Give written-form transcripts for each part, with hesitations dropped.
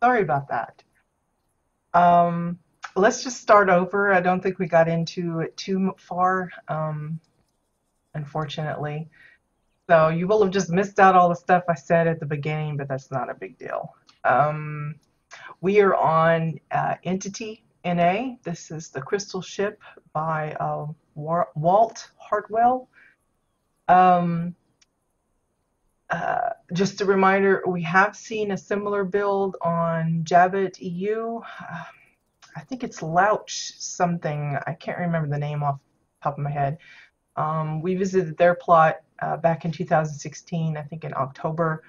Sorry about that. Um, let's just start over. I don't think we got into it too far, unfortunately. So you will have just missed out all the stuff I said at the beginning, but that's not a big deal. Um, we are on Entity NA. This is the Crystal Ship by Walt Hartwell. Um, just a reminder, we have seen a similar build on Jabbit EU. I think it's Louch something. I can't remember the name off the top of my head. We visited their plot back in 2016, I think in October.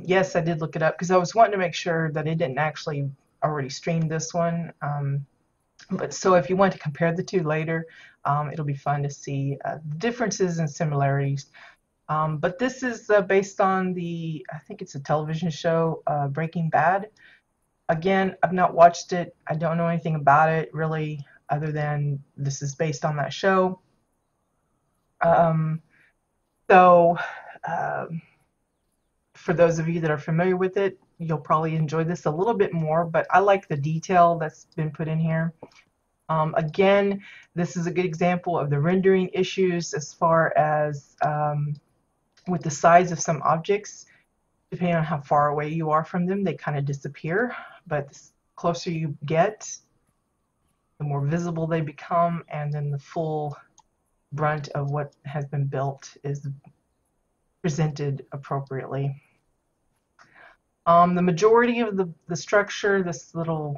Yes, I did look it up because I was wanting to make sure that it didn't actually already stream this one. But so if you want to compare the two later, it'll be fun to see differences and similarities. But this is based on I think it's a television show, Breaking Bad. Again, I've not watched it. I don't know anything about it really, other than this is based on that show. Um, so, um, for those of you that are familiar with it, you'll probably enjoy this a little bit more, but I like the detail that's been put in here. Again, this is a good example of the rendering issues as far as with the size of some objects. Depending on how far away you are from them, they kind of disappear, but the closer you get, the more visible they become, and then the full brunt of what has been built is presented appropriately. The majority of the structure, this little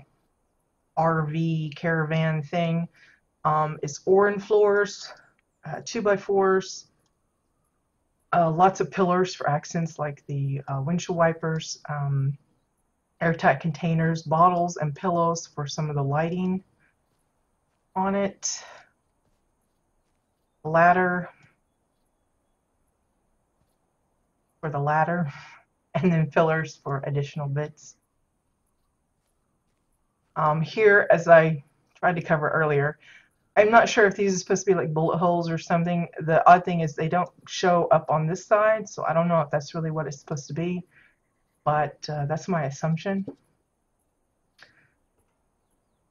RV caravan thing, is Orin floors, 2x4s, lots of pillars for accents like the windshield wipers, airtight containers, bottles, and pillows for some of the lighting on it. Ladder for the ladder, and then fillers for additional bits. Here, as I tried to cover earlier, I'm not sure if these are supposed to be like bullet holes or something. The odd thing is they don't show up on this side, so I don't know if that's really what it's supposed to be, but that's my assumption.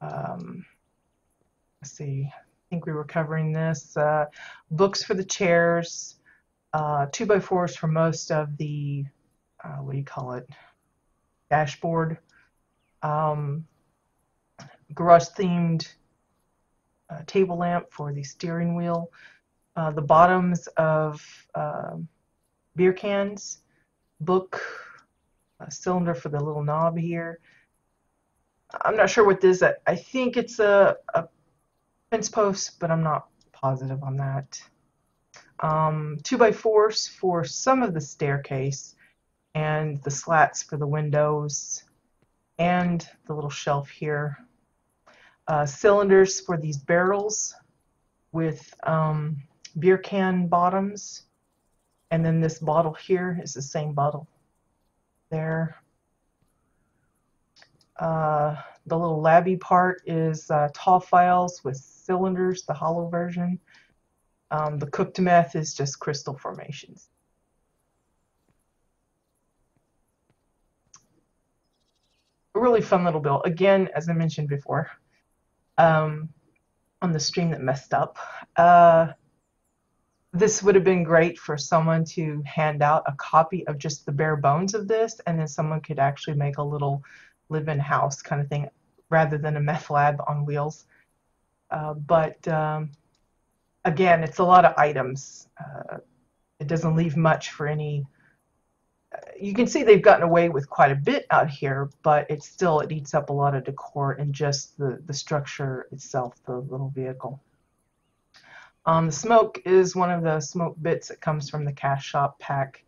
Let's see, I think we were covering this. Books for the chairs, 2x4s for most of the, what do you call it, dashboard. Garage-themed table lamp for the steering wheel. The bottoms of beer cans, book, a cylinder for the little knob here. I'm not sure what this is. I think it's a fence post, but I'm not positive on that. 2x4s for some of the staircase and the slats for the windows and the little shelf here. Cylinders for these barrels with beer can bottoms, and then this bottle here is the same bottle there. The little labby part is tall files with cylinders, the hollow version. The cooked meth is just crystal formations. A really fun little build. Again, as I mentioned before, on the stream that messed up, this would have been great for someone to hand out a copy of just the bare bones of this, and then someone could actually make a little live-in house kind of thing rather than a meth lab on wheels. But again, it's a lot of items. It doesn't leave much for any. You can see they've gotten away with quite a bit out here, but it eats up a lot of decor and just the structure itself, the little vehicle. The smoke is one of the smoke bits that comes from the cash shop pack.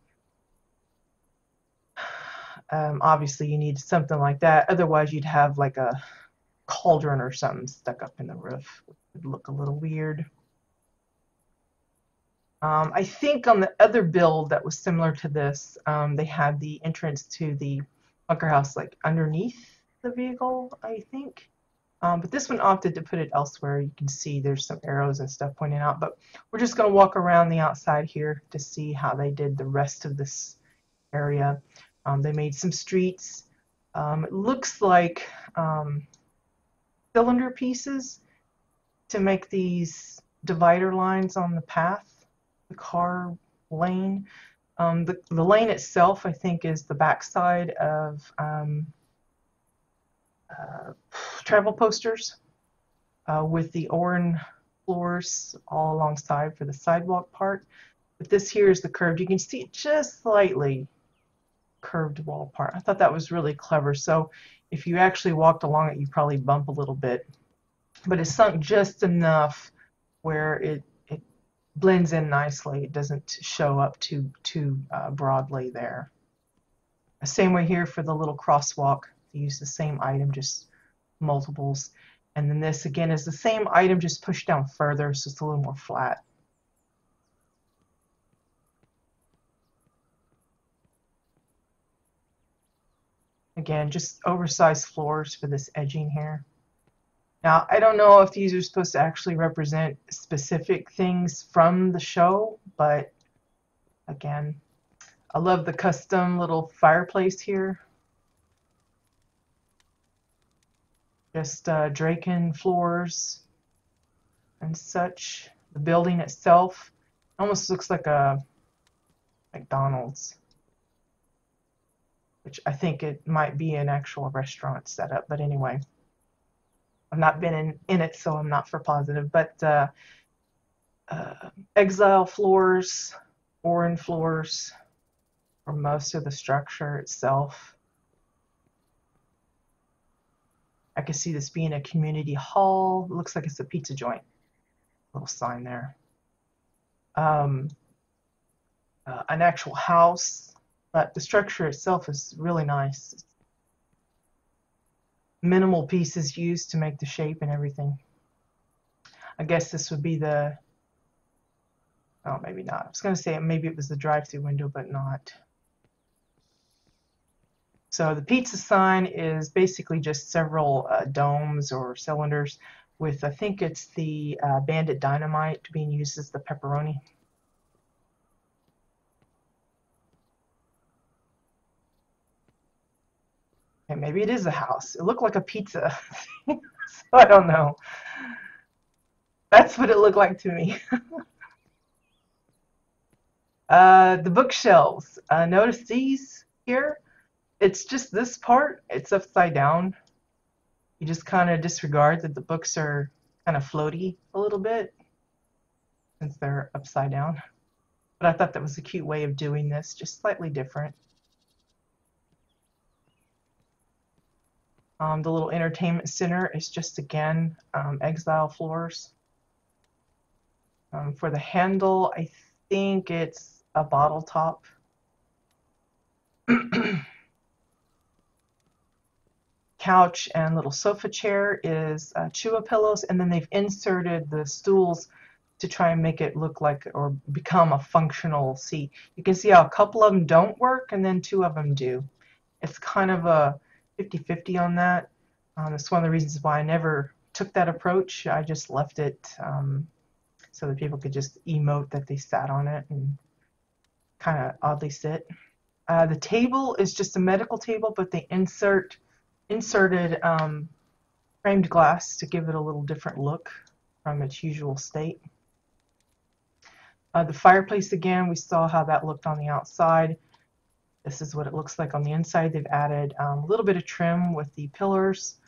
Obviously you need something like that, otherwise you'd have like a cauldron or something stuck up in the roof. It would look a little weird. I think on the other build that was similar to this, they had the entrance to the bunker house like underneath the vehicle, I think. But this one opted to put it elsewhere. You can see there's some arrows and stuff pointing out, but we're just going to walk around the outside here to see how they did the rest of this area. They made some streets. It looks like cylinder pieces to make these divider lines on the path, the car lane. The lane itself, I think, is the backside of uh, travel posters with the orange floors all alongside for the sidewalk part. But this here is the curved. You can see it just slightly curved wall part. I thought that was really clever. So if you actually walked along it, you probably bump a little bit. But it's sunk just enough where it blends in nicely. It doesn't show up too broadly there. The same way here for the little crosswalk. You use the same item, just multiples. And then this again is the same item, just pushed down further, so it's a little more flat. Again, just oversized floors for this edging here. Now, I don't know if these are supposed to actually represent specific things from the show, but again, I love the custom little fireplace here. Just Draken floors and such. The building itself almost looks like a McDonald's, which I think it might be an actual restaurant setup, but anyway. I've not been in it, so I'm not for positive, but exile floors, orange floors for most of the structure itself. I can see this being a community hall. It looks like it's a pizza joint. Little sign there. An actual house, but the structure itself is really nice. Minimal pieces used to make the shape and everything. I guess this would be the, oh, maybe not. I was going to say maybe it was the drive-through window, but not. So the pizza sign is basically just several domes or cylinders with, I think it's the Bandit Dynamite being used as the pepperoni. And maybe it is a house. It looked like a pizza. So I don't know. That's what it looked like to me. The bookshelves. Notice these here. It's just this part. It's upside down. You just kind of disregard that the books are kind of floaty a little bit since they're upside down. But I thought that was a cute way of doing this, just slightly different. The little entertainment center is just, again, exile floors. For the handle, I think it's a bottle top. Couch and little sofa chair is Chua pillows, and then they've inserted the stools to try and make it look like or become a functional seat. You can see how a couple of them don't work and then two of them do. It's kind of a 50-50 on that. It's one of the reasons why I never took that approach. I just left it so that people could just emote that they sat on it and kind of oddly sit. The table is just a medical table, but they inserted framed glass to give it a little different look from its usual state. The fireplace, again, we saw how that looked on the outside. This is what it looks like on the inside. They've added a little bit of trim with the pillars,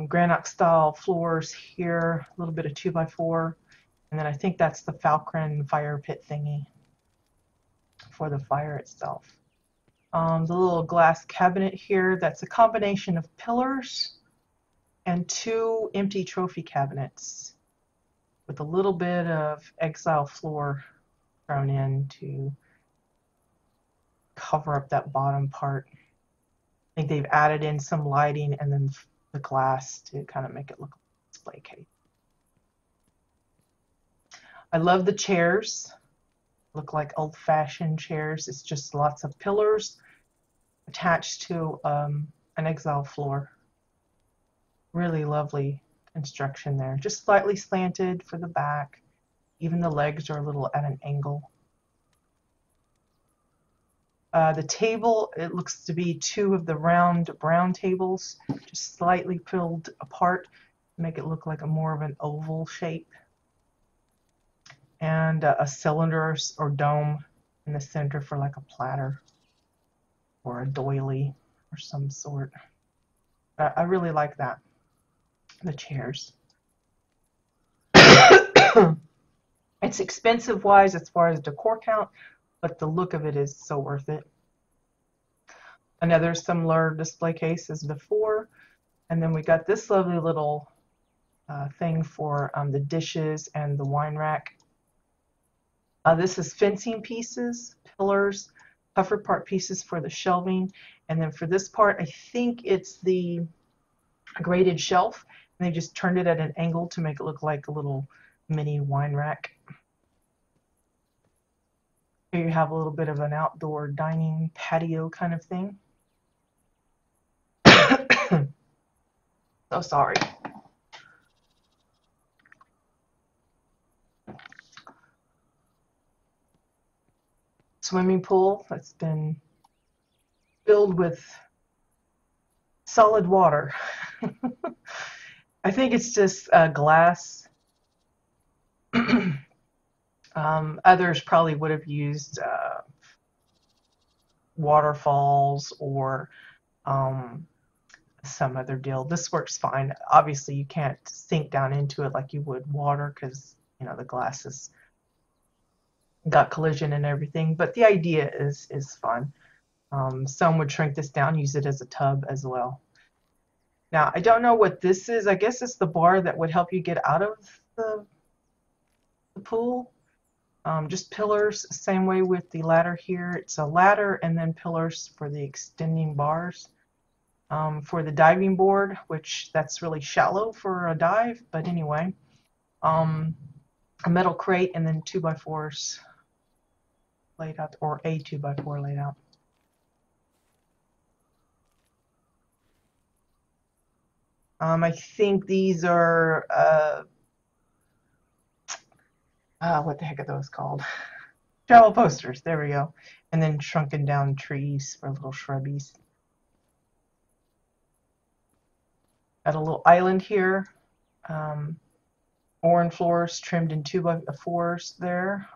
granite style floors here, a little bit of 2x4, and then I think that's the Falcon fire pit thingy for the fire itself. The little glass cabinet here, that's a combination of pillars and two empty trophy cabinets with a little bit of exile floor thrown in to cover up that bottom part. I think they've added in some lighting and then the glass to kind of make it look like a display case. I love the chairs. Look like old-fashioned chairs. It's just lots of pillars attached to an exile floor. Really lovely construction there. Just slightly slanted for the back. Even the legs are a little at an angle. The table, it looks to be two of the round brown tables, just slightly filled apart to make it look like a more of an oval shape. And a cylinder or dome in the center for like a platter or a doily or some sort. I really like that, the chairs. It's expensive wise as far as decor count, but the look of it is so worth it. Another similar display case as before. And then we got this lovely little thing for the dishes and the wine rack. This is fencing pieces, pillars, cover part pieces for the shelving. And then for this part, I think it's the graded shelf. And they just turned it at an angle to make it look like a little mini wine rack. Here you have a little bit of an outdoor dining patio kind of thing. So sorry. Swimming pool that's been filled with solid water. I think it's just glass. Others probably would have used waterfalls or some other deal. This works fine. Obviously, you can't sink down into it like you would water because, you know, the glass has got collision and everything. But the idea is fun. Some would shrink this down, use it as a tub as well. Now, I don't know what this is. I guess it's the bar that would help you get out of the pool. Just pillars, same way with the ladder here. It's a ladder and then pillars for the extending bars. For the diving board, which that's really shallow for a dive, but anyway. A metal crate and then 2x4s laid out, or a 2x4 laid out. I think these are, what the heck are those called? Travel posters, there we go. And then shrunken down trees for little shrubbies. Got a little island here. Orange floors trimmed in 2x4s there.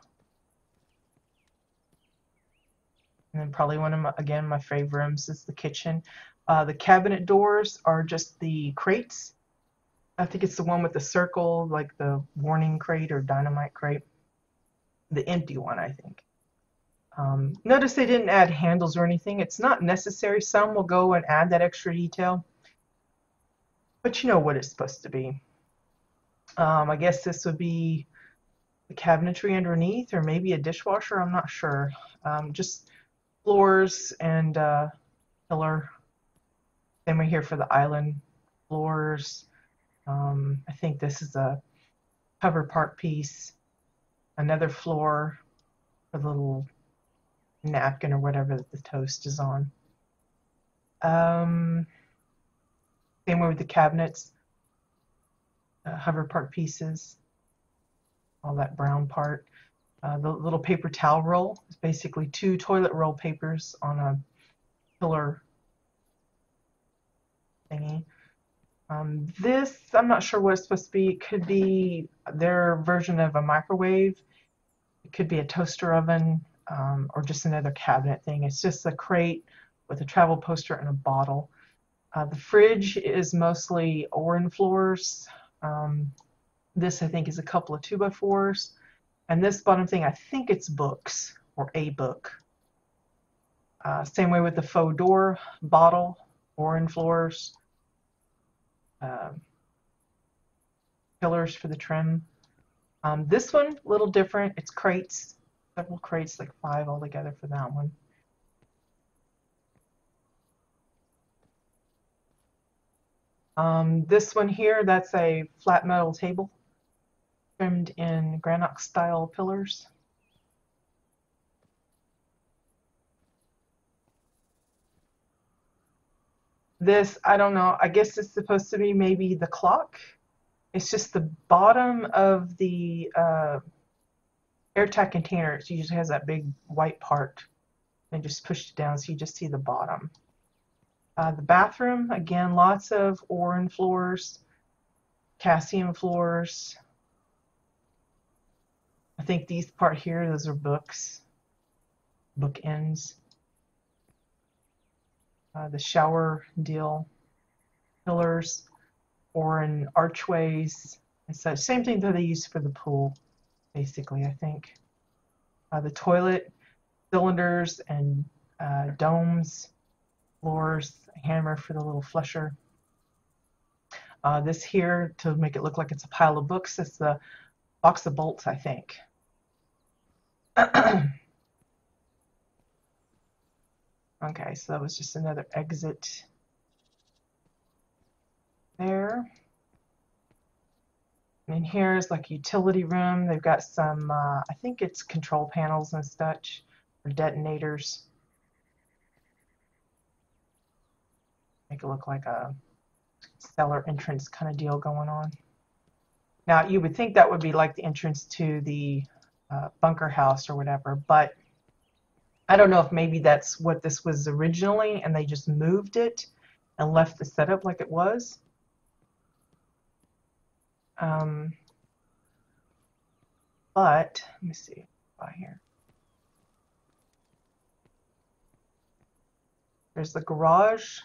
And then probably one of my, again, my favorites is the kitchen. The cabinet doors are just the crates. I think it's the one with the circle, like the warning crate or dynamite crate. The empty one, I think. Notice they didn't add handles or anything. It's not necessary. Some will go and add that extra detail. But you know what it's supposed to be. I guess this would be the cabinetry underneath, or maybe a dishwasher. I'm not sure. Just floors and pillar. Same way here for the island floors. I think this is a cover part piece. Another floor, a little napkin or whatever that the toast is on. Same way with the cabinets. Hover part pieces, all that brown part. The little paper towel roll is basically 2 toilet roll papers on a pillar thingy. This, I'm not sure what it's supposed to be. It could be their version of a microwave. It could be a toaster oven, or just another cabinet thing. It's just a crate with a travel poster and a bottle. The fridge is mostly Oran floors. This, I think, is a couple of 2x4s. And this bottom thing, I think it's books or a book. Same way with the faux door, bottle, Oran floors. Pillars for the trim. This one, a little different. It's crates, several crates, like 5 altogether for that one. This one here, that's a flat metal table trimmed in granite style pillars. This, I don't know, I guess it's supposed to be maybe the clock. It's just the bottom of the airtight container. It usually has that big white part. and just pushed it down so you just see the bottom. The bathroom, again, lots of Oran floors, Cassian floors. I think these part here, those are books, bookends. The shower deal, pillars, Oran archways and such. Same thing that they use for the pool, basically, I think. The toilet, cylinders and domes, floors, a hammer for the little flusher. This here, to make it look like it's a pile of books, it's the box of bolts, I think. Okay, so that was just another exit there. And here's like a utility room. They've got some, I think it's control panels and such, or detonators. Make it look like a cellar entrance kind of deal going on. Now, you would think that would be like the entrance to the bunker house or whatever, but I don't know if maybe that's what this was originally and they just moved it and left the setup like it was. But let me see here. There's the garage.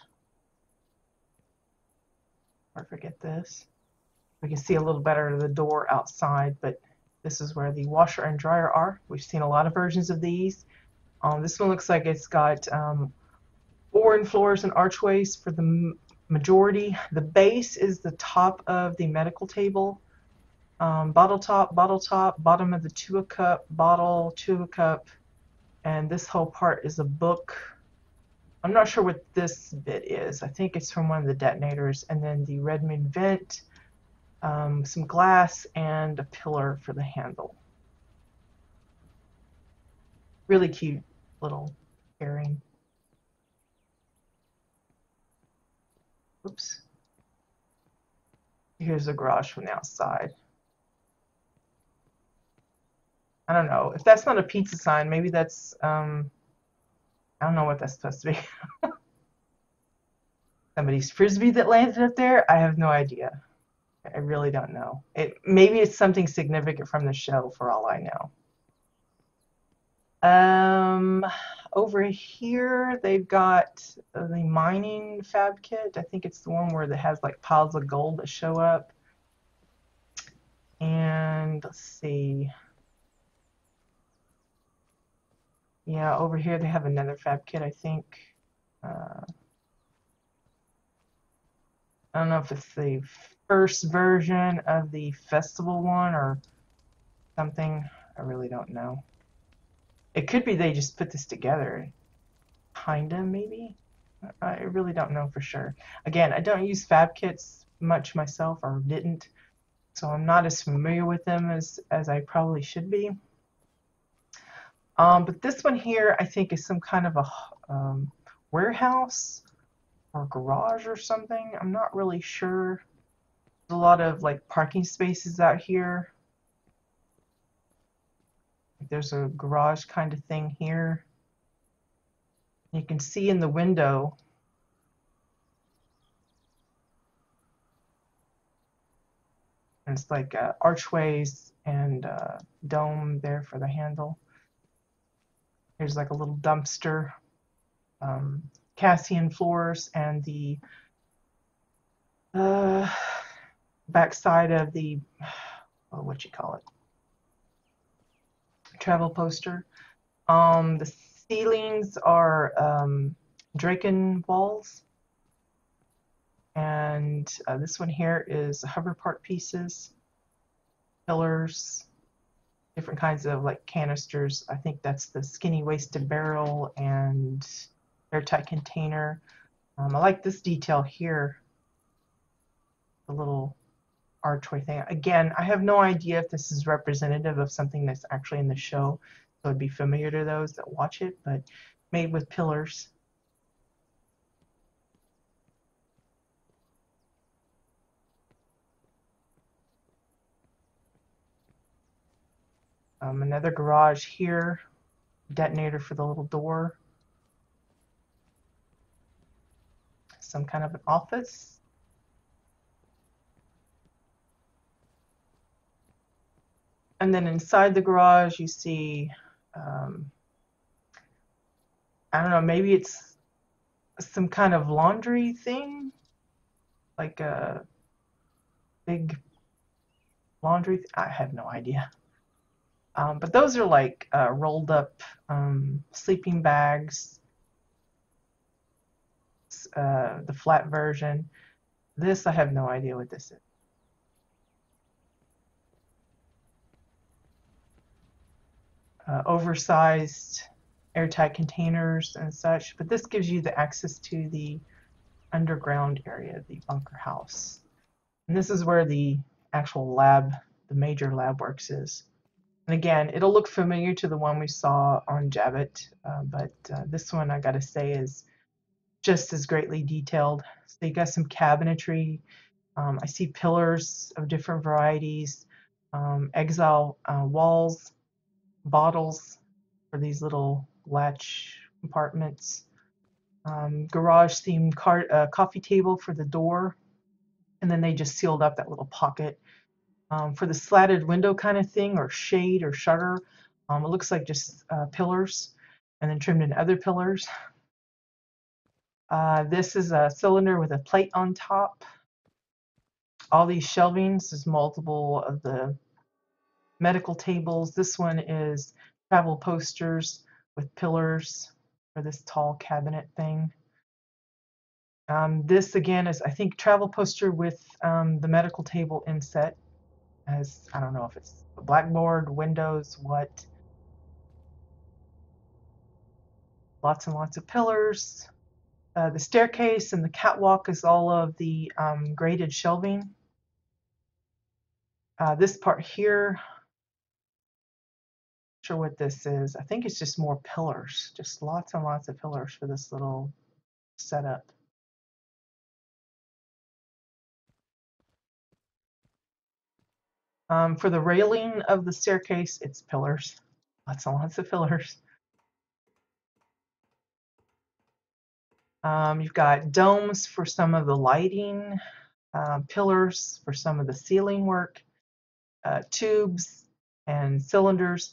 Or forget this. We can see a little better the door outside, but this is where the washer and dryer are. We've seen a lot of versions of these. This one looks like it's got Oran floors and archways for the majority. The base is the top of the medical table. Bottle top, bottom of the 2-a-cup, bottle, 2-a-cup, and this whole part is a book. I'm not sure what this bit is. I think it's from one of the detonators, and then the Redmond vent, some glass, and a pillar for the handle. Really cute little pairing. Oops. Here's the garage from the outside. I don't know. If that's not a pizza sign, maybe that's, I don't know what that's supposed to be. Somebody's frisbee that landed up there? I have no idea. I really don't know. Maybe it's something significant from the show for all I know. Over here they've got the mining fab kit. I think it's the one where it has like piles of gold that show up. And let's see. Yeah, over here they have another fab kit, I think. I don't know if it's the first version of the festival one or something. I really don't know. It could be they just put this together. Kinda, maybe? I really don't know for sure. Again, I don't use fab kits much myself, or didn't, so I'm not as familiar with them as I probably should be. But this one here, I think, is some kind of a warehouse or garage or something. I'm not really sure. There's a lot of like parking spaces out here. There's a garage kind of thing here. You can see in the window and it's like archways and dome there for the handle. Here's like a little dumpster, Cassian floors, and the backside of the, what you call it, travel poster. The ceilings are Draken walls, and this one here is hover part pieces, pillars, different kinds of like canisters. I think that's the skinny waisted barrel and airtight container. I like this detail here, the little archway thing. Again, I have no idea if this is representative of something that's actually in the show, so it'd be familiar to those that watch it, but made with pillars. Another garage here, detonator for the little door. some kind of an office. And then inside the garage, you see, um, I don't know, maybe it's some kind of laundry thing, like a big laundry. I have no idea. But those are like rolled up sleeping bags, the flat version. This, I have no idea what this is. Oversized airtight containers and such, but this gives you the access to the underground area, the bunker house. And this is where the actual lab, the major lab works is. And again, it'll look familiar to the one we saw on Jabbit, but this one I gotta say is just as greatly detailed. So you got some cabinetry. I see pillars of different varieties, exile walls, bottles for these little latch compartments, garage themed coffee table for the door, and then they just sealed up that little pocket. For the slatted window kind of thing, or shade or shutter, it looks like just pillars and then trimmed in other pillars. This is a cylinder with a plate on top. All these shelvings is multiple of the medical tables. This one is travel posters with pillars for this tall cabinet thing. This again is, I think, travel poster with the medical table inset. As I don't know if it's a blackboard, windows, what. Lots and lots of pillars. The staircase and the catwalk is all of the graded shelving. This part here, not sure what this is. I think it's just more pillars, just lots and lots of pillars for this little setup. For the railing of the staircase, it's pillars, lots and lots of pillars. You've got domes for some of the lighting, pillars for some of the ceiling work, tubes and cylinders.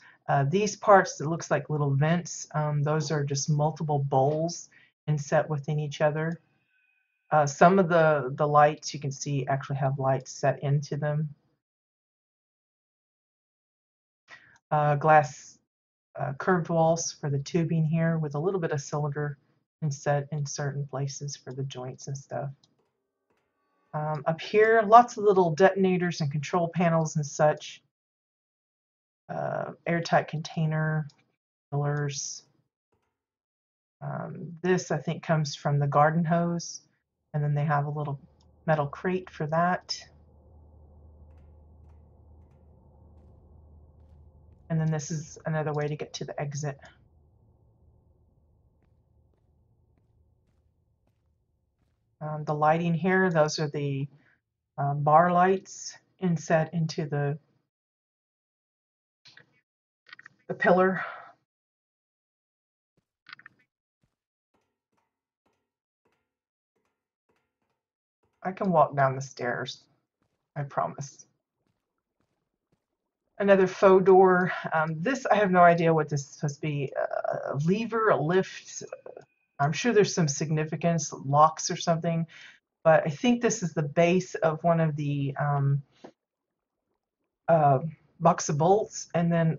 These parts, it looks like little vents. Those are just multiple bowls inset within each other. Some of the lights you can see actually have lights set into them. Glass curved walls for the tubing here with a little bit of cylinder inset in certain places for the joints and stuff. Up here, lots of little detonators and control panels and such. Airtight container, pillars. This, I think, comes from the garden hose, and then they have a little metal crate for that. And then this is another way to get to the exit. The lighting here, those are the bar lights inset into the pillar. I can walk down the stairs, I promise. Another faux door. This, I have no idea what this is supposed to be. A lever, a lift. I'm sure there's some significance, locks or something, but I think this is the base of one of the box of bolts, and then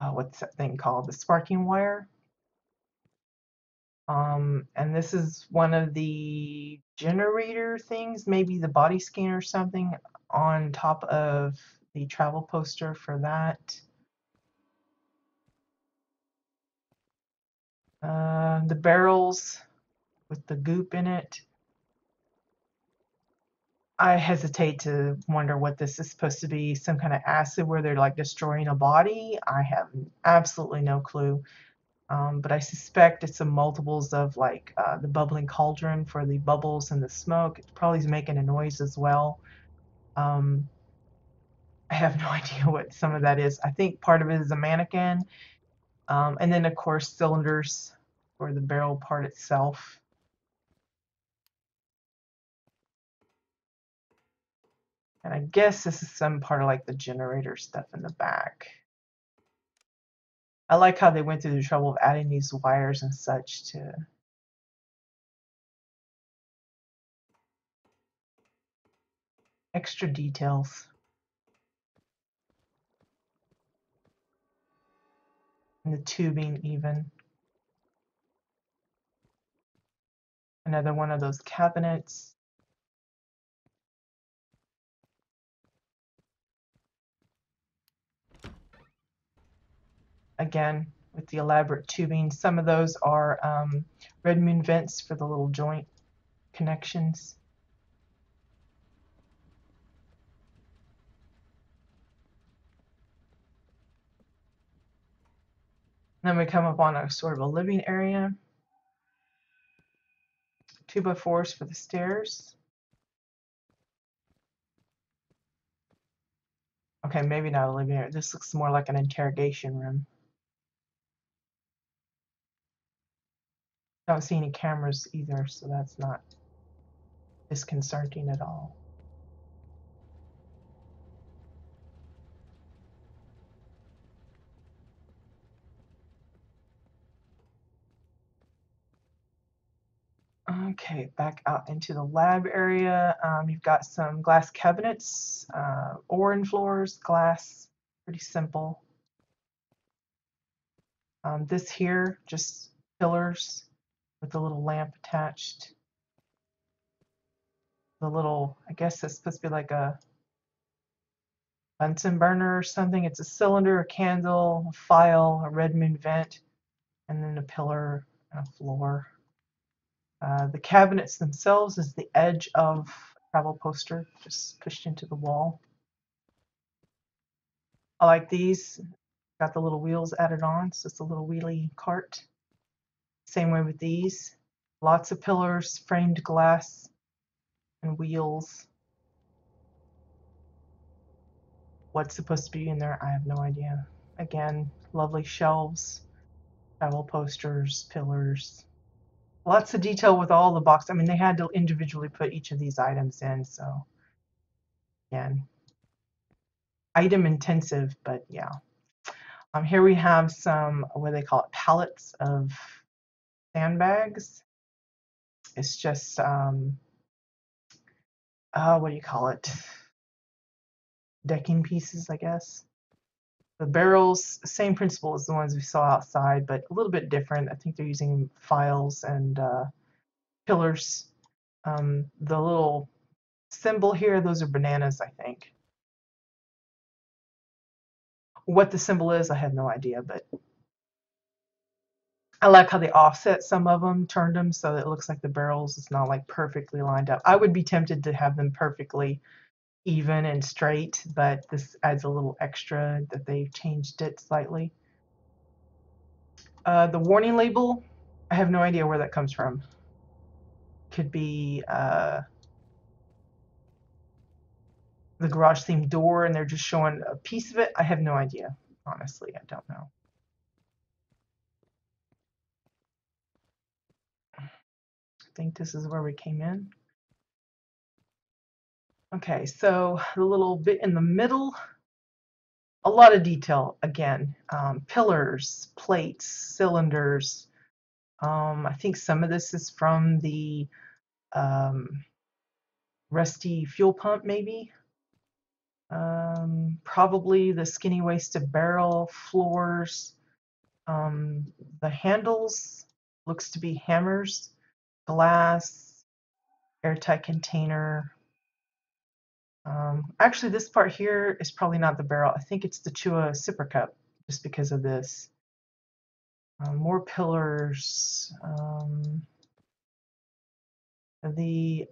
what's that thing called? The sparking wire. And this is one of the generator things, maybe the body scan or something, on top of the travel poster for that. The barrels with the goop in it. I hesitate to wonder what this is supposed to be, some kind of acid where they're like destroying a body. I have absolutely no clue. But I suspect it's some multiples of like the bubbling cauldron for the bubbles and the smoke. It probably is making a noise as well. I have no idea what some of that is. I think part of it is a mannequin. And then of course cylinders for the barrel part itself. And I guess this is some part of like the generator stuff in the back. I like how they went through the trouble of adding these wires and such to extra details. And the tubing even. Another one of those cabinets. Again, with the elaborate tubing. Some of those are red moon vents for the little joint connections. Then we come up on a sort of a living area. 2x4s for the stairs. Okay, maybe not a living area. This looks more like an interrogation room. Don't see any cameras either, so that's not disconcerting at all. Okay, back out into the lab area. You've got some glass cabinets, orange floors, glass, pretty simple. This here, just pillars with a little lamp attached. The little, I guess it's supposed to be like a Bunsen burner or something. It's a cylinder, a candle, a file, a red moon vent, and then a pillar and a floor. The cabinets themselves is the edge of a travel poster, just pushed into the wall. I like these. Got the little wheels added on, so it's a little wheelie cart. Same way with these. Lots of pillars, framed glass, and wheels. What's supposed to be in there, I have no idea. Again, lovely shelves, travel posters, pillars. Lots of detail with all the boxes. I mean, they had to individually put each of these items in, so again, item intensive, but yeah. Here we have some, what do they call it, pallets of sandbags. It's just, what do you call it? Decking pieces, I guess. The barrels, same principle as the ones we saw outside, but a little bit different. I think they're using files and pillars. The little symbol here, those are bananas, I think. What the symbol is, I have no idea, but I like how they offset some of them, turned them so that it looks like the barrels is not like perfectly lined up. I would be tempted to have them perfectly even and straight, but this adds a little extra that they've changed it slightly. The warning label, I have no idea where that comes from. Could be the garage themed door and they're just showing a piece of it. I have no idea. Honestly, I don't know. I think this is where we came in. Okay, so the little bit in the middle, a lot of detail again. Pillars, plates, cylinders. I think some of this is from the rusty fuel pump, maybe. Probably the skinny waisted barrel, floors. The handles looks to be hammers, glass, airtight container. Actually, this part here is probably not the barrel. I think it's the Chua sipper cup, just because of this. More pillars. The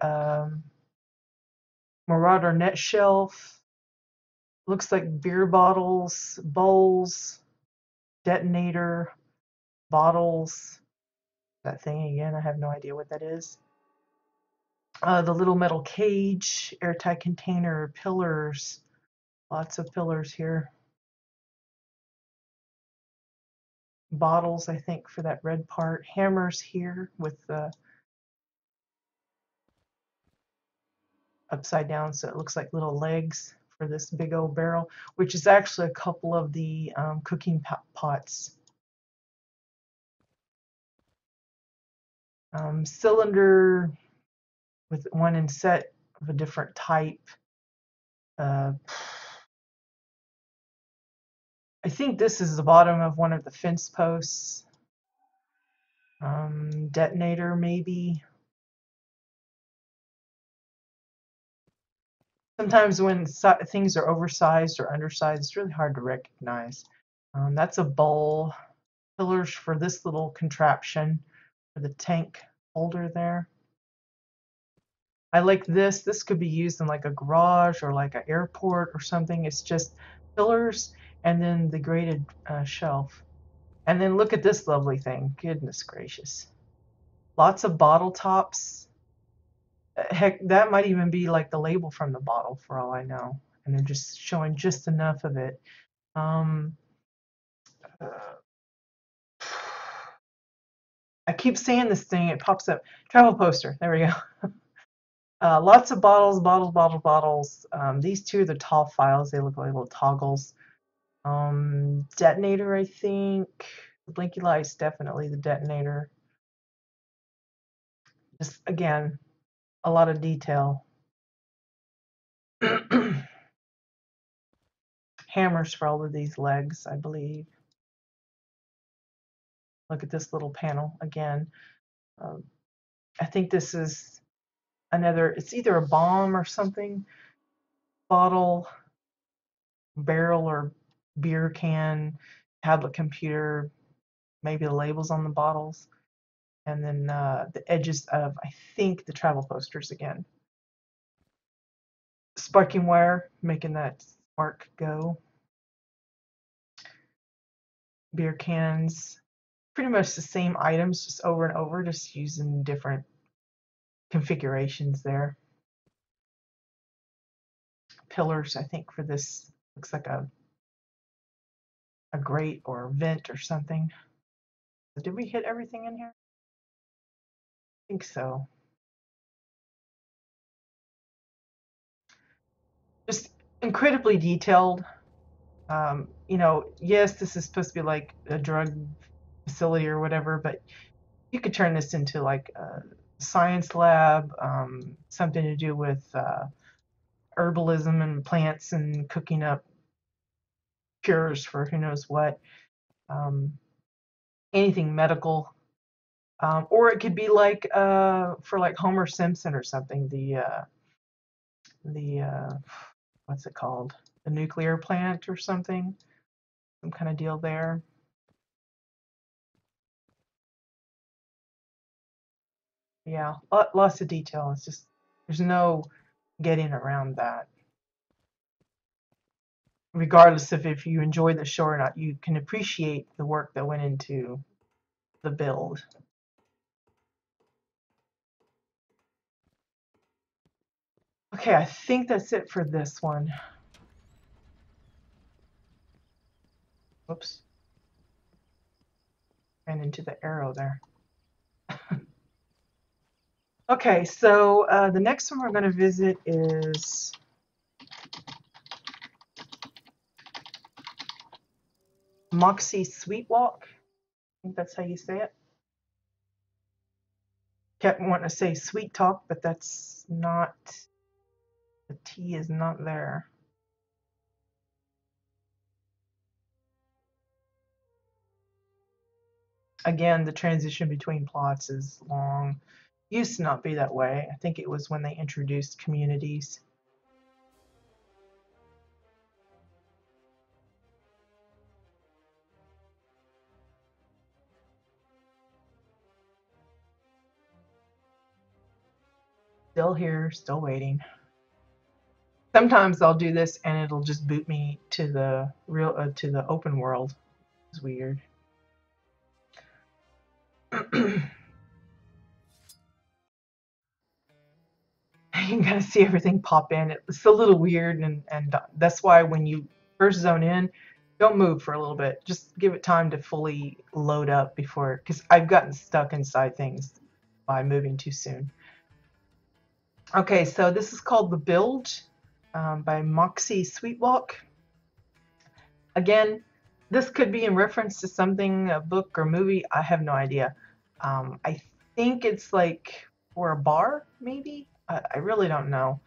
Marauder net shelf. Looks like beer bottles, bowls, detonator, bottles. That thing again, I have no idea what that is. The little metal cage, airtight container, pillars. Lots of pillars here. Bottles, I think, for that red part. Hammers here with the upside down, so it looks like little legs for this big old barrel, which is actually a couple of the cooking pots. Cylinder with one inset of a different type. I think this is the bottom of one of the fence posts. Detonator maybe. Sometimes when things are oversized or undersized, it's really hard to recognize. That's a bowl. Pillars for this little contraption for the tank holder there. I like this. This could be used in like a garage or like an airport or something. It's just pillars and then the graded shelf. And then look at this lovely thing. Goodness gracious. Lots of bottle tops. Heck, that might even be like the label from the bottle for all I know. And they're just showing just enough of it. I keep saying this thing, it pops up. Travel poster, there we go. Lots of bottles, bottles. These two are the tall files. They look like little toggles. Detonator, I think. The blinky light's definitely the detonator. Just, again, a lot of detail. Hammers for all of these legs, I believe. Look at this little panel again. I think this is another, it's either a bomb or something. Bottle, barrel or beer can, tablet computer, maybe the labels on the bottles, and then the edges of, I think, the travel posters again. Sparking wire, making that spark go. Beer cans, pretty much the same items, just over and over, just using different configurations there. Pillars, I think, for this looks like a grate or vent or something. Did we hit everything in here? I think so. Just incredibly detailed. You know, yes, this is supposed to be like a drug facility or whatever, but you could turn this into like a science lab, something to do with herbalism and plants and cooking up cures for who knows what, anything medical. Or it could be like for like Homer Simpson or something, the what's it called? The nuclear plant or something, some kind of deal there. Yeah, lots of detail. It's just, there's no getting around that. Regardless of if you enjoy the show or not, you can appreciate the work that went into the build. Okay, I think that's it for this one. Whoops. Ran into the arrow there. Okay, so the next one we're going to visit is Moxie Sweet Walk. I think that's how you say it. Kept wanting to say Sweet Talk, but that's not, the T is not there. Again, the transition between plots is long. Used to not be that way. I think it was when they introduced communities. Still here, still waiting. Sometimes I'll do this and it'll just boot me to the real to the open world. It's weird. You can kind of see everything pop in. It's a little weird, and that's why when you first zone in, don't move for a little bit. Just give it time to fully load up before, because I've gotten stuck inside things by moving too soon. Okay, so this is called The Build by Moxie Sweetwalk. Again, this could be in reference to something, a book or movie. I have no idea. I think it's like for a bar, maybe? I really don't know.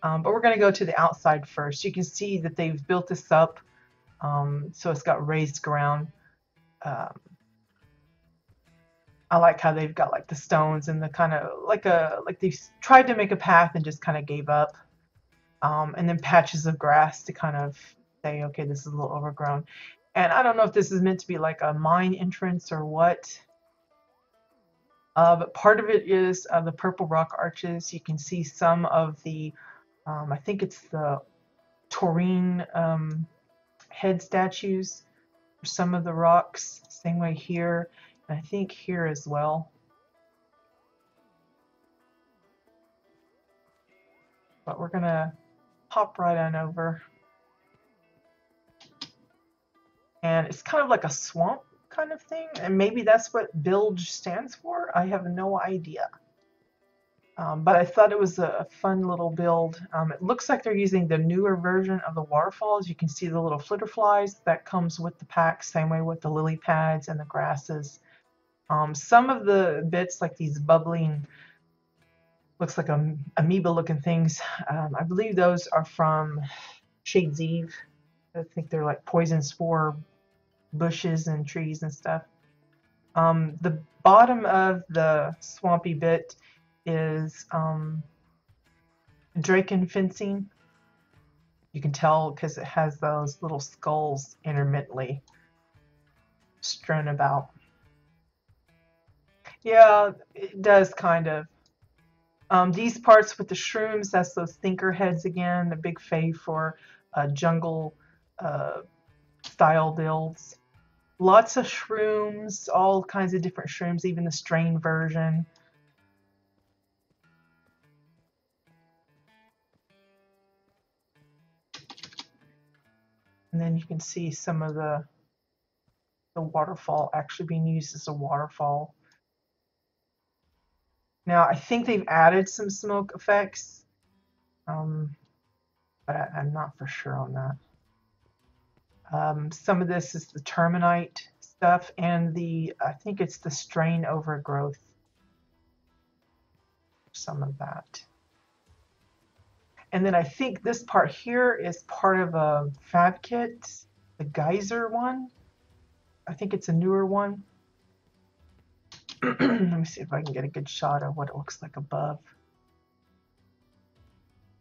But we're going to go to the outside first. You can see that they've built this up, so it's got raised ground. Um, I like how they've got like the stones and the kind of like they've tried to make a path and just kind of gave up. And then patches of grass to kind of say, okay, this is a little overgrown. And I don't know if this is meant to be like a mine entrance or what. But part of it is the purple rock arches. You can see some of the, I think it's the taurine head statues for some of the rocks. Same way here, and I think here as well. But we're gonna pop right on over. And it's kind of like a swamp kind of thing, and maybe that's what bilge stands for. I have no idea. But I thought it was a fun little build. It looks like they're using the newer version of the waterfalls. You can see the little flitter flies that comes with the pack, same way with the lily pads and the grasses. Some of the bits, like these bubbling, looks like amoeba looking things, I believe those are from Shades Eve. I think they're like poison spore bushes and trees and stuff. The bottom of the swampy bit is Draken fencing. You can tell because it has those little skulls intermittently strewn about. Yeah, it does kind of. These parts with the shrooms, that's those thinker heads again, the big fave for jungle style builds. Lots of shrooms, all kinds of different shrooms, even the strain version. And then you can see some of the waterfall actually being used as a waterfall. Now, I think they've added some smoke effects, but I'm not for sure on that. Some of this is the terminite stuff and I think it's the strain overgrowth. Some of that. And then I think this part here is part of a fab kit, the geyser one. I think it's a newer one. Let me see if I can get a good shot of what it looks like above.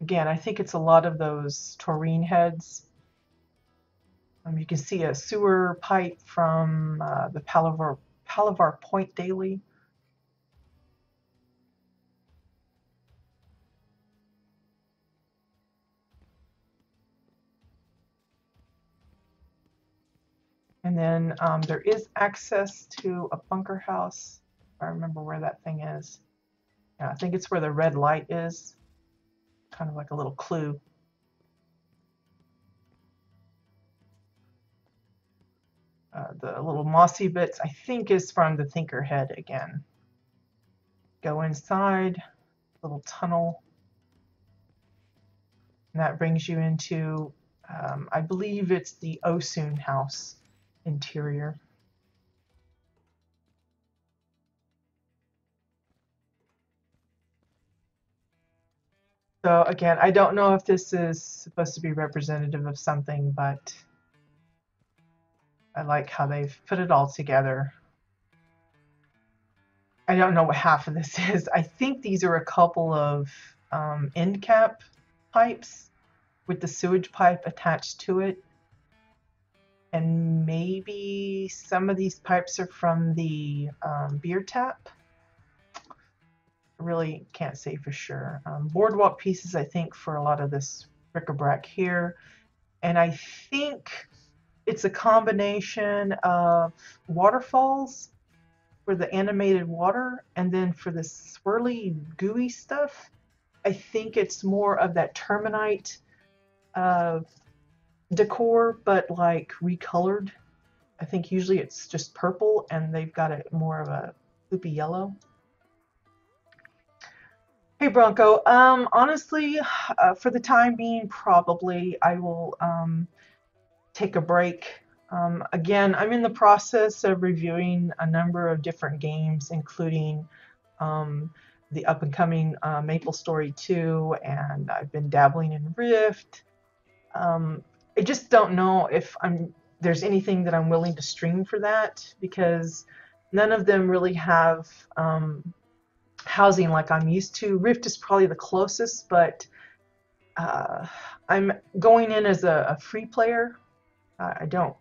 Again, I think it's a lot of those taurine heads. You can see a sewer pipe from the Palavar Point Daily. And then there is access to a bunker house. If I remember where that thing is. Yeah, I think it's where the red light is. Kind of like a little clue. The little mossy bits, I think, is from the thinker head again. Go inside, little tunnel. And that brings you into, I believe it's the Osun house interior. So again, I don't know if this is supposed to be representative of something, but I like how they've put it all together. I don't know what half of this is. I think these are a couple of end cap pipes with the sewage pipe attached to it. And maybe some of these pipes are from the beer tap. I really can't say for sure. Boardwalk pieces, I think, for a lot of this bric-a-brac here. And I think it's a combination of waterfalls for the animated water, and then for the swirly, gooey stuff, I think it's more of that terminite decor, but like recolored. I think usually it's just purple, and they've got it more of a poopy yellow. Hey Bronco. Honestly, for the time being, probably I will take a break. Again, I'm in the process of reviewing a number of different games, including um, the up and coming MapleStory 2, and I've been dabbling in Rift. Um, I just don't know if there's anything that I'm willing to stream for that because none of them really have housing like I'm used to. Rift is probably the closest, but uh, I'm going in as a free player. I don't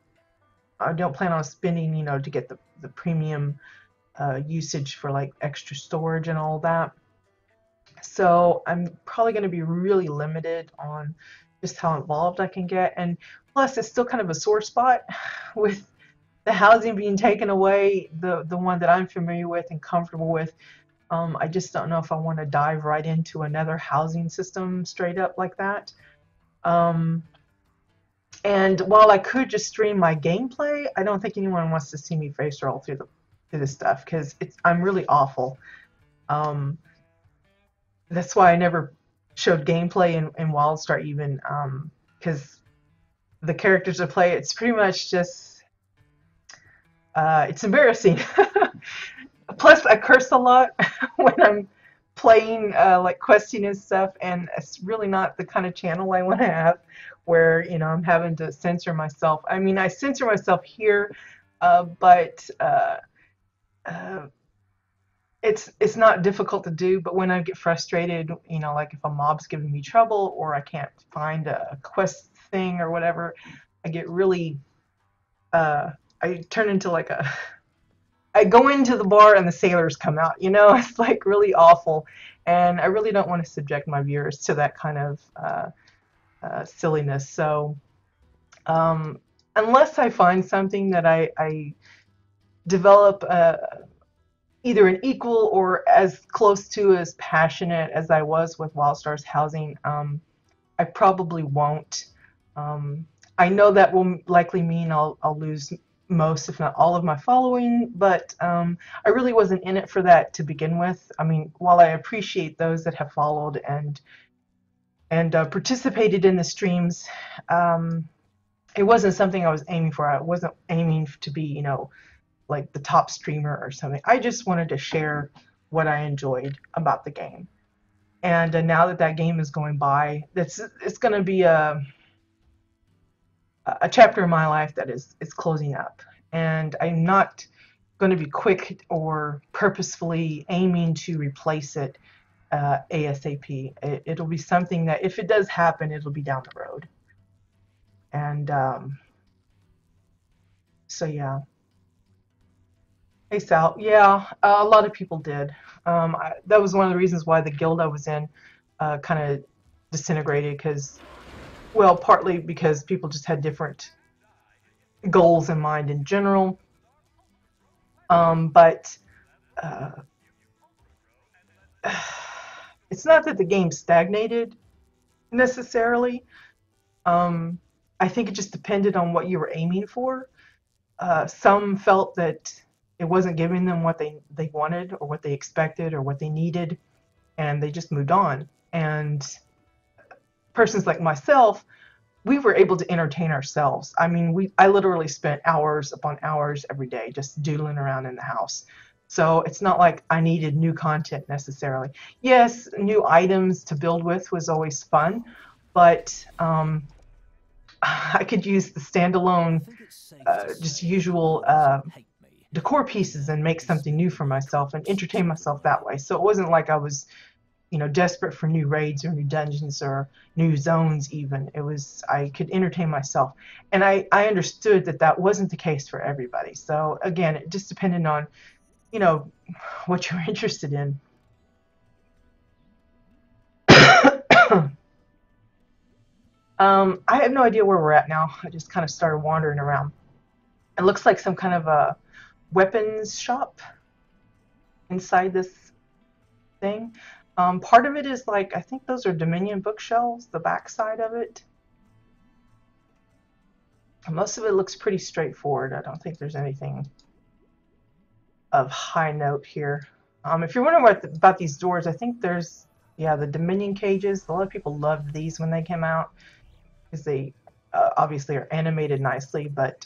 plan on spending, to get the premium usage for like extra storage and all that. So I'm probably going to be really limited on just how involved I can get. And plus, it's still kind of a sore spot with the housing being taken away, the one that I'm familiar with and comfortable with. I just don't know if I want to dive right into another housing system straight up like that. Um, and while I could just stream my gameplay, I don't think anyone wants to see me face roll through this stuff because I'm really awful. Um, that's why I never showed gameplay in WildStar even because the characters I play, it's pretty much just it's embarrassing. Plus, I curse a lot when I'm playing like questing and stuff, and it's really not the kind of channel I want to have where I'm having to censor myself. I mean, I censor myself here, but uh, it's not difficult to do. But when I get frustrated, like if a mob's giving me trouble or I can't find a quest thing or whatever, I get really uh, I turn into like a I go into the bar and the sailors come out. It's like really awful, and I really don't want to subject my viewers to that kind of silliness. So um, unless I find something that I develop either an equal or as close to as passionate as I was with WildStar's housing, I probably won't. Um, I know that will likely mean I'll lose most, if not all, of my following, but I really wasn't in it for that to begin with. I mean, while I appreciate those that have followed and participated in the streams, it wasn't something I was aiming for. I wasn't aiming to be, like the top streamer or something. I just wanted to share what I enjoyed about the game. And now that that game is going by, it's going to be a chapter in my life that is closing up, and I'm not going to be quick or purposefully aiming to replace it ASAP. It'll be something that if it does happen, it'll be down the road. And so yeah. Hey Sal, yeah, a lot of people did. That was one of the reasons why the guild I was in kind of disintegrated because, well, partly because people just had different goals in mind in general. But uh, it's not that the game stagnated necessarily. Um, I think it just depended on what you were aiming for. Some felt that it wasn't giving them what they wanted or what they expected or what they needed, and they just moved on. And persons like myself, we were able to entertain ourselves. I mean, I literally spent hours upon hours every day just doodling around in the house. So it's not like I needed new content necessarily. Yes, new items to build with was always fun, but I could use the standalone, just usual decor pieces and make something new for myself and entertain myself that way. So it wasn't like I was desperate for new raids or new dungeons or new zones even. It was, I could entertain myself. And I understood that that wasn't the case for everybody. So again, it just depended on, what you're interested in. I have no idea where we're at now. I just kind of started wandering around. It looks like some kind of a weapons shop inside this thing. Part of it is like, I think those are Dominion bookshelves, the back side of it. Most of it looks pretty straightforward. I don't think there's anything of high note here. If you're wondering about these doors, I think there's Yeah, the Dominion cages. A lot of people loved these when they came out because they obviously are animated nicely, but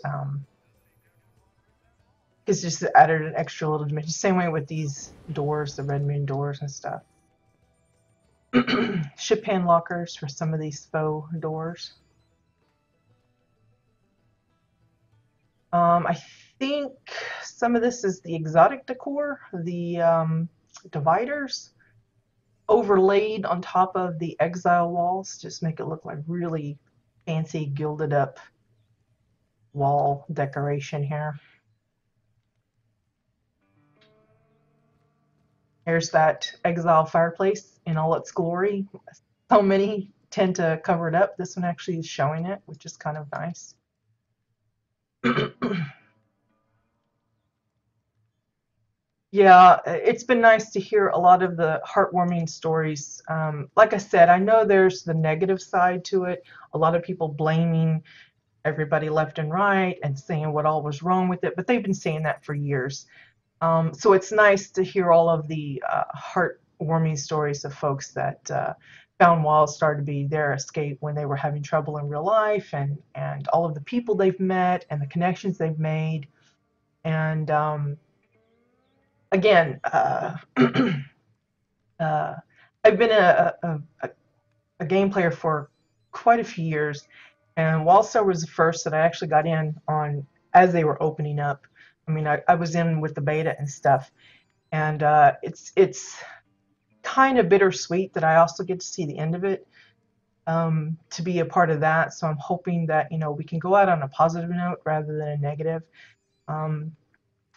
it's just added an extra little dimension. Same way with these doors, the Red Moon doors and stuff. Ship hand lockers for some of these faux doors. I think some of this is the exotic decor, the dividers overlaid on top of the exile walls, just make it look like really fancy gilded up wall decoration here. Here's that exile fireplace in all its glory. So many tend to cover it up. This one actually is showing it, which is kind of nice. Yeah, it's been nice to hear a lot of the heartwarming stories. Like I said, I know there's the negative side to it. A lot of people blaming everybody left and right and saying what all was wrong with it, but they've been saying that for years. So it's nice to hear all of the heartwarming stories of folks that found WildStar to be their escape when they were having trouble in real life, and all of the people they've met and the connections they've made. And again, uh, I've been a game player for quite a few years, and WildStar was the first that I actually got in on as they were opening up. I mean, I was in with the beta and stuff, and it's kind of bittersweet that I also get to see the end of it, to be a part of that. So I'm hoping that we can go out on a positive note rather than a negative. Um,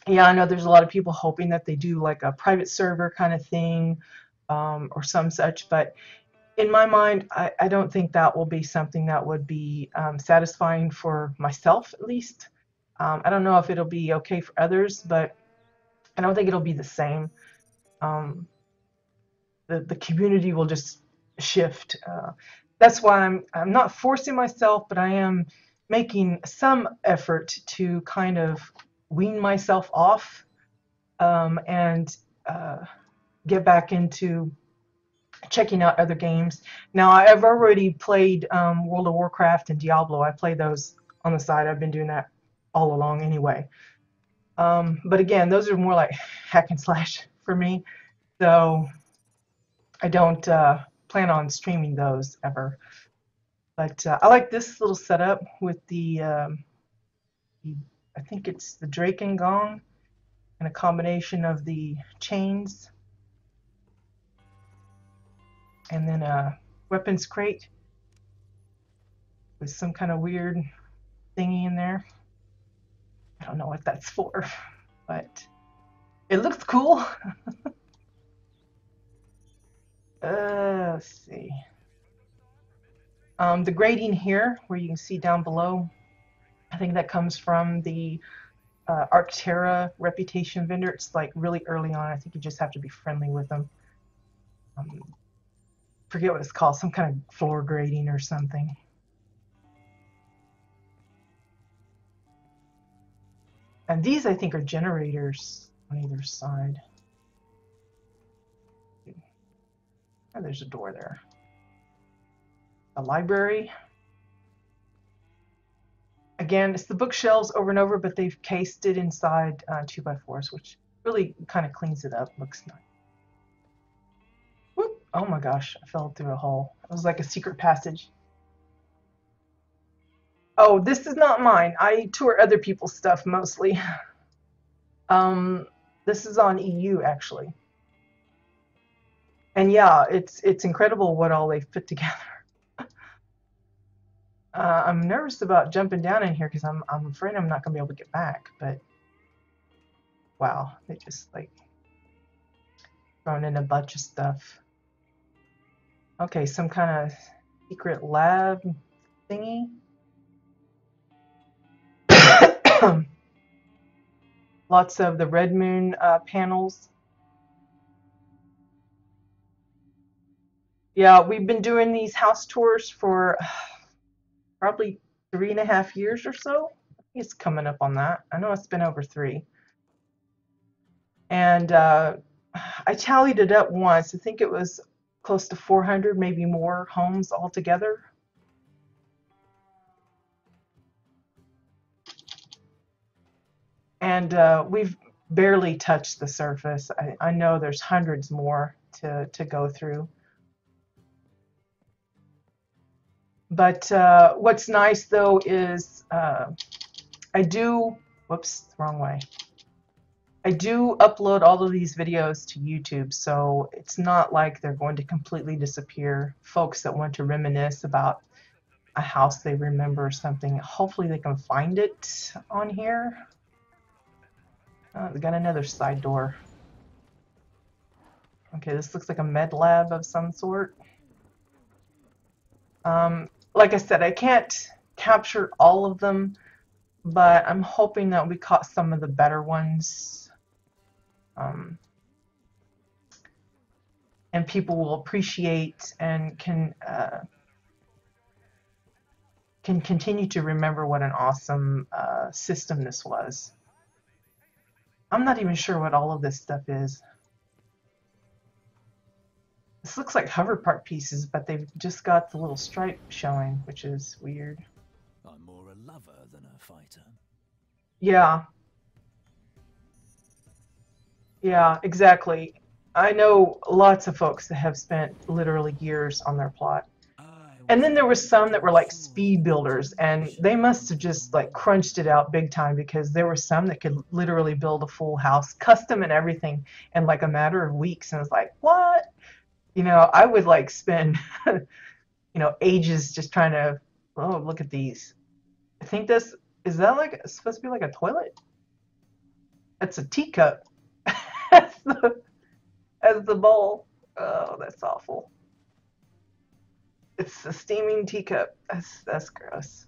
yeah, I know there's a lot of people hoping that they do like a private server kind of thing, or some such, but in my mind, I don't think that will be something that would be satisfying for myself, at least. I don't know if it'll be okay for others, but I don't think it'll be the same. Um, the community will just shift. That's why I'm not forcing myself, but I am making some effort to kind of wean myself off, and get back into checking out other games. Now, I've already played World of Warcraft and Diablo. I play those on the side. I've been doing that all along anyway. But again, those are more like hack and slash for me. So I don't plan on streaming those ever. But I like this little setup with the, I think it's the Drake and Gong and a combination of the chains, and then a weapons crate with some kind of weird thingy in there. I don't know what that's for, but it looks cool. Let's see. The grading here, where you can see down below, I think that comes from the Arcterra reputation vendor. It's like really early on. I think you just have to be friendly with them. Um, Forget what it's called, some kind of floor grading or something. And these, I think, are generators on either side. Oh, there's a door there. A library. Again, it's the bookshelves over and over, but they've cased it inside 2x4s, which really kind of cleans it up. Looks nice. Whoop. Oh my gosh, I fell through a hole. It was like a secret passage. Oh, this is not mine. I tour other people's stuff mostly. This is on EU actually. And yeah, it's incredible what all they've put together. I'm nervous about jumping down in here because I'm afraid I'm not gonna be able to get back. But wow, they just like thrown in a bunch of stuff. Okay, some kind of secret lab thingy. Lots of the Red Moon panels. Yeah, we've been doing these house tours for probably 3.5 years or so. I think it's coming up on that. I know it's been over 3. And I tallied it up once. I think it was close to 400, maybe more homes altogether. And we've barely touched the surface. I know there's hundreds more to go through. But what's nice though is I do, whoops, wrong way. I do upload all of these videos to YouTube, so it's not like they're going to completely disappear. Folks that want to reminisce about a house they remember or something, hopefully they can find it on here. We got another side door. Okay, this looks like a med lab of some sort. Like I said, I can't capture all of them, but I'm hoping that we caught some of the better ones. And people will appreciate and can continue to remember what an awesome system this was. I'm not even sure what all of this stuff is. This looks like hover part pieces, but they've just got the little stripe showing, which is weird. I'm more a lover than a fighter. Yeah. Yeah, exactly. I know lots of folks that have spent literally years on their plot. And then there were some that were like speed builders, and they must have just like crunched it out big time, because there were some that could literally build a full house, custom and everything, in like a matter of weeks. And I was like, what? You know, I would like spend, ages just trying to, oh, look at these. I think this, is that like supposed to be like a toilet? It's a teacup as the bowl. Oh, that's awful. It's a steaming teacup. That's gross.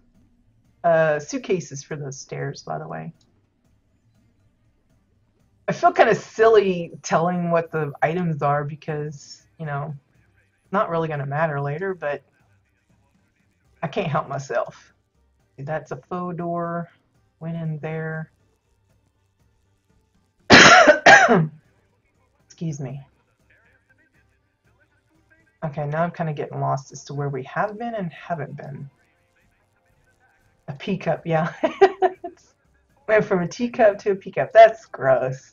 Suitcases for those stairs, by the way. I feel kind of silly telling what the items are because, not really going to matter later, but I can't help myself. That's a faux door. Went in there. Excuse me. Okay, now I'm kind of getting lost as to where we have been and haven't been. A pea cup, yeah. Went from a teacup to a pea cup. That's gross.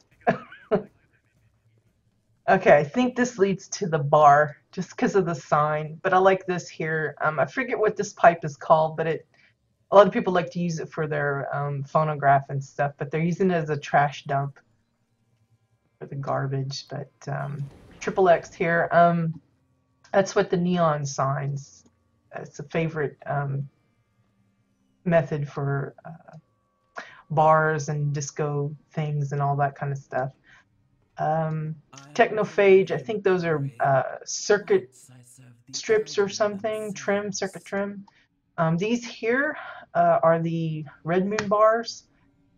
Okay, I think this leads to the bar just because of the sign, but I like this here. I forget what this pipe is called, but a lot of people like to use it for their phonograph and stuff, but they're using it as a trash dump for the garbage. But triple X here. That's what the neon signs. It's a favorite method for bars and disco things and all that kind of stuff. Technophage, I think those are circuit strips or something, circuit trim. These here are the Red Moon bars,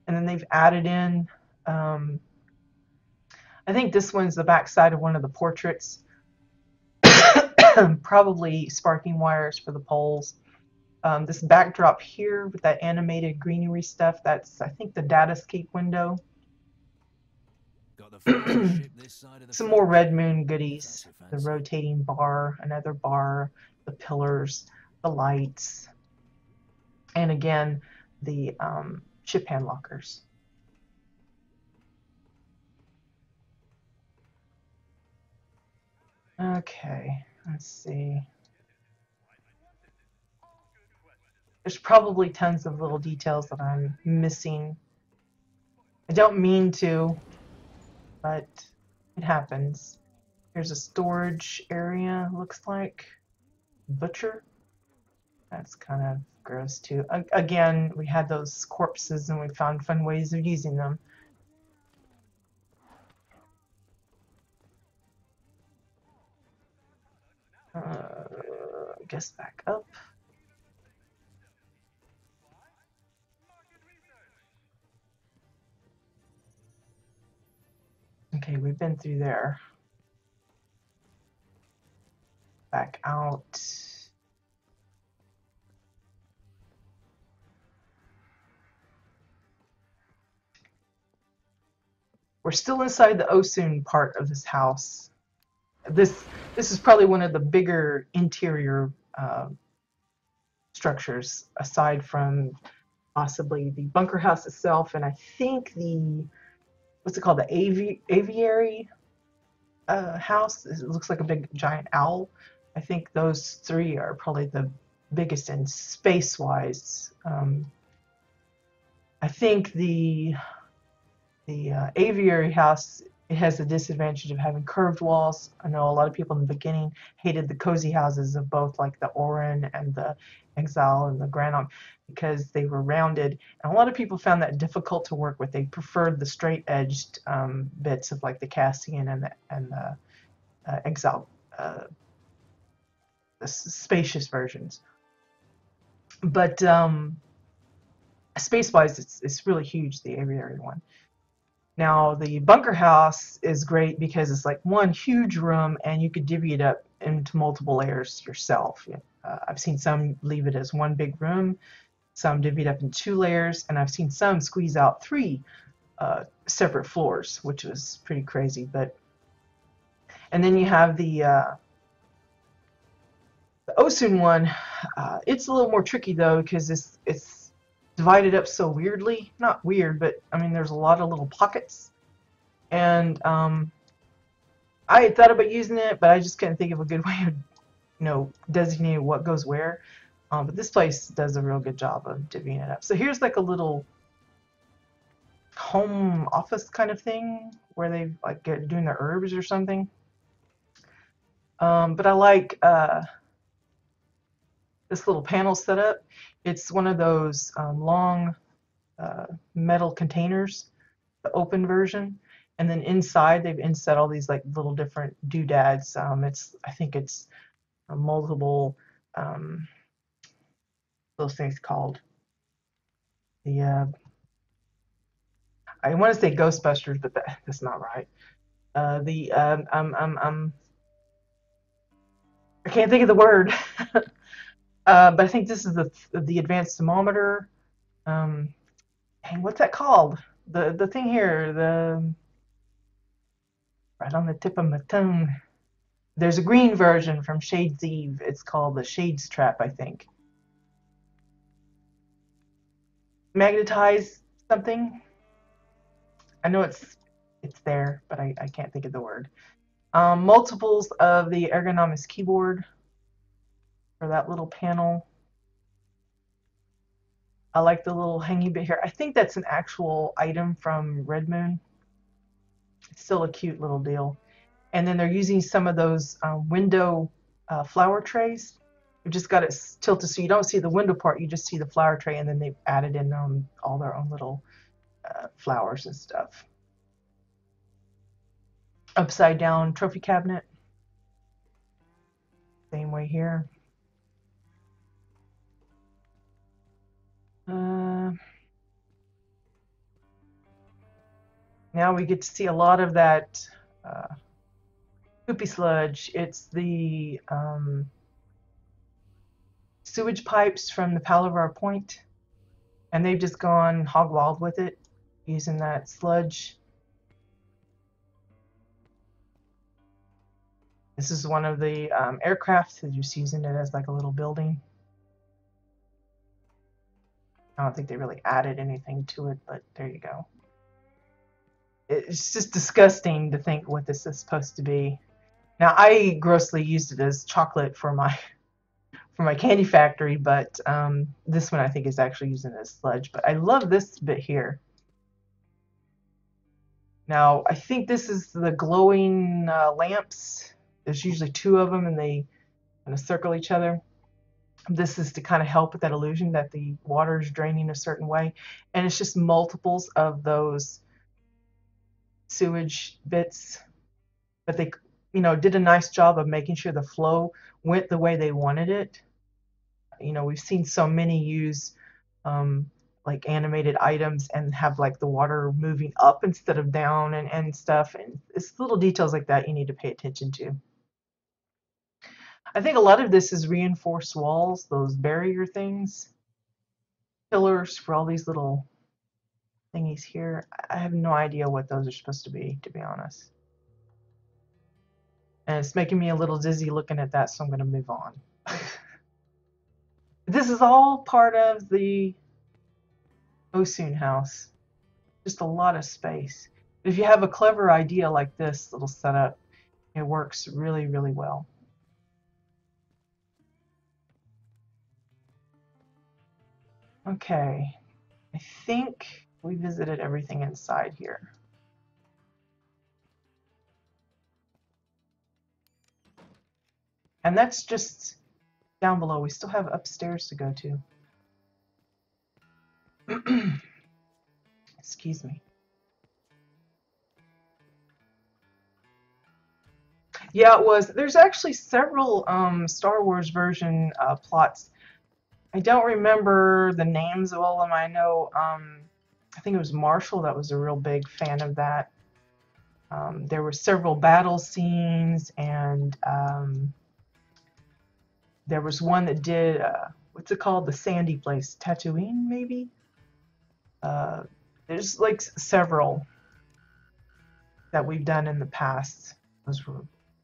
and then they've added in, I think this one's the back side of one of the portraits, probably sparking wires for the poles. This backdrop here with that animated greenery stuff, that's, I think, the datascape window. Some more Red Moon goodies. The rotating bar, another bar, the pillars, the lights, and again, the chip hand lockers. Okay, let's see. There's probably tons of little details that I'm missing. I don't mean to, but it happens. Here's a storage area, looks like. Butcher. That's kind of gross too. Again, we had those corpses and we found fun ways of using them. I guess back up. Okay, we've been through there. Back out. We're still inside the Osun part of this house. This is probably one of the bigger interior structures aside from possibly the bunker house itself, and I think the what's it called, the aviary house. It looks like a big giant owl. I think those three are probably the biggest in space wise. I think the aviary house, it has the disadvantage of having curved walls. I know a lot of people in the beginning hated the cozy houses of both like the Oran and the Exile and the Granum because they were rounded, and a lot of people found that difficult to work with. They preferred the straight edged bits of like the Cassian and the Exile, uh, the spacious versions. But space wise, it's really huge, the aviary one. Now, the bunker house is great because it's like one huge room and you could divvy it up into multiple layers yourself. I've seen some leave it as one big room, some divvy it up in 2 layers, and I've seen some squeeze out 3 separate floors, which was pretty crazy. But and then you have the Osun one. It's a little more tricky though because it's divided up so weirdly. Not weird, but I mean there's a lot of little pockets, and I had thought about using it, but I just couldn't think of a good way of, designating what goes where. But this place does a real good job of divvying it up. So here's like a little home office kind of thing where they like get doing their herbs or something. But I like this little panel setup. It's one of those long uh, metal containers, the open version. And then inside they've inset all these like little different doodads. I think it's multiple um, those things called the I want to say Ghostbusters, but that's not right. The I can't think of the word, but I think this is the advanced thermometer. Um, Dang, what's that called? The thing here, the right on the tip of my tongue. There's a green version from Shades Eve. It's called the Shades Trap, I think. Magnetize something. I know it's there, but I can't think of the word. Multiples of the ergonomics keyboard for that little panel. I like the little hanging bit here. I think that's an actual item from Red Moon. It's still a cute little deal. And then they're using some of those window flower trays. We've just got it tilted so you don't see the window part, you just see the flower tray, and then they've added in all their own little flowers and stuff. Upside down trophy cabinet, same way here. Uh, Now we get to see a lot of that poopy sludge. It's the sewage pipes from the Palavar Point, and they've just gone hog wild with it, using that sludge. This is one of the aircraft. They're just using it as like a little building. I don't think they really added anything to it, but there you go. It's just disgusting to think what this is supposed to be. Now I grossly used it as chocolate for my candy factory, but this one I think is actually using it as sludge. But I love this bit here. Now I think this is the glowing lamps. There's usually 2 of them, and they kind of circle each other. This is to kind of help with that illusion that the water is draining a certain way, and it's just multiples of those sewage bits, but they did a nice job of making sure the flow went the way they wanted it. We've seen so many use like animated items and have like the water moving up instead of down and stuff, and it's little details like that you need to pay attention to. I think a lot of this is reinforced walls, those barrier things, pillars for all these little thingies here. I have no idea what those are supposed to be honest. And it's making me a little dizzy looking at that, so I'm going to move on. This is all part of the Osun house. Just a lot of space. If you have a clever idea like this little setup, it works really, really well. Okay, I think we visited everything inside here. And that's just down below. We still have upstairs to go to. Excuse me. Yeah, it was. There's actually several Star Wars version plots. I don't remember the names of all of them. I know, I think it was Marshall that was a real big fan of that. There were several battle scenes, and there was one that did, what's it called? The Sandy place, Tatooine, maybe? There's like several that we've done in the past. Those were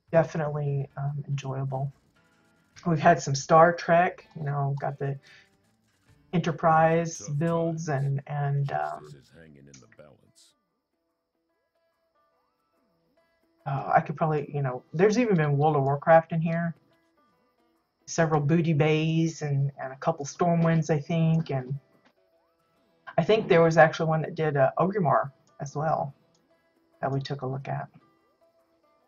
definitely enjoyable. We've had some Star Trek, you know, got the Enterprise builds and I could probably, you know, there's even been World of Warcraft in here. Several booty bays and a couple Stormwinds, I think, and I think there was actually one that did Ogrimmar as well that we took a look at.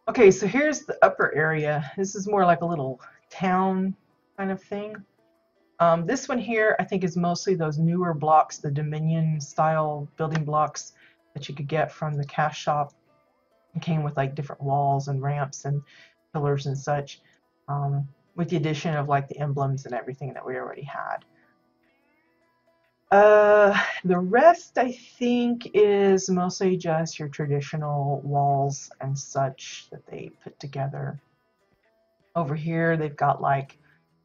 Okay, so here's the upper area. This is more like a little town kind of thing. This one here, I think, is mostly those newer blocks, the Dominion style building blocks that you could get from the cash shop. It came with like different walls and ramps and pillars and such, with the addition of like the emblems and everything that we already had. The rest, I think, is mostly just your traditional walls and such that they put together. Over here, they've got like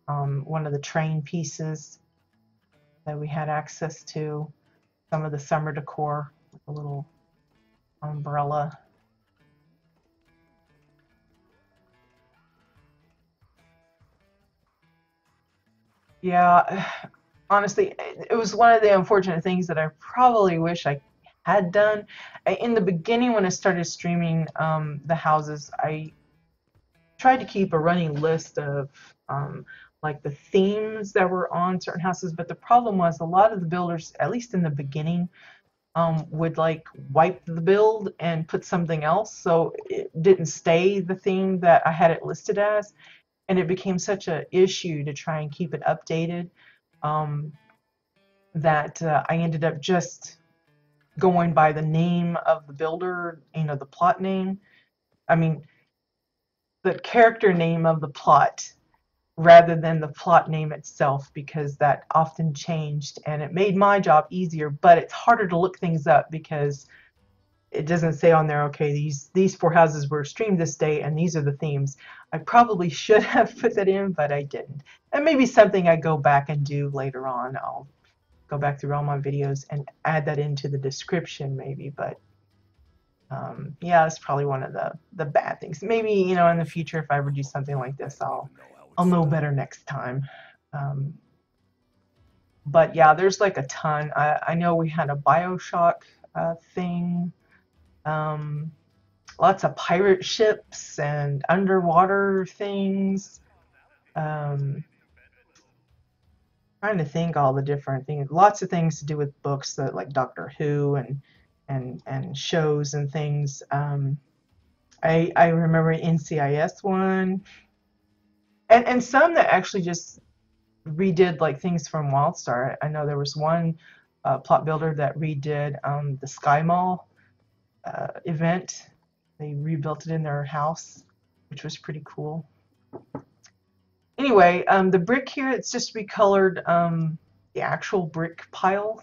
one of the train pieces that we had access to, some of the summer decor with a little umbrella. Yeah, honestly, it was one of the unfortunate things that I probably wish I had done. In the beginning, when I started streaming the houses, I tried to keep a running list of like the themes that were on certain houses, but the problem was a lot of the builders, at least in the beginning, would like wipe the build and put something else, so it didn't stay the theme that I had it listed as, and it became such an issue to try and keep it updated, um, that I ended up just going by the name of the builder, you know, the plot name. I mean, the character name of the plot rather than the plot name itself, because that often changed and it made my job easier, but it's harder to look things up because it doesn't say on there, okay, these four houses were streamed this day and these are the themes. I probably should have put that in, but I didn't. And maybe something I go back and do later on. I'll go back through all my videos and add that into the description maybe, but yeah, that's probably one of the bad things. Maybe, you know, in the future, if I ever do something like this, I'll know better next time. Um, but yeah, there's like a ton. I know we had a Bioshock thing. Um, Lots of pirate ships and underwater things. Um, Trying to think all the different things. Lots of things to do with books that like Doctor Who and shows and things. I remember NCIS one, and some that actually just redid like things from WildStar. I know there was one plot builder that redid the Sky Mall event. They rebuilt it in their house, which was pretty cool. Anyway, the brick here, it's just recolored the actual brick piles.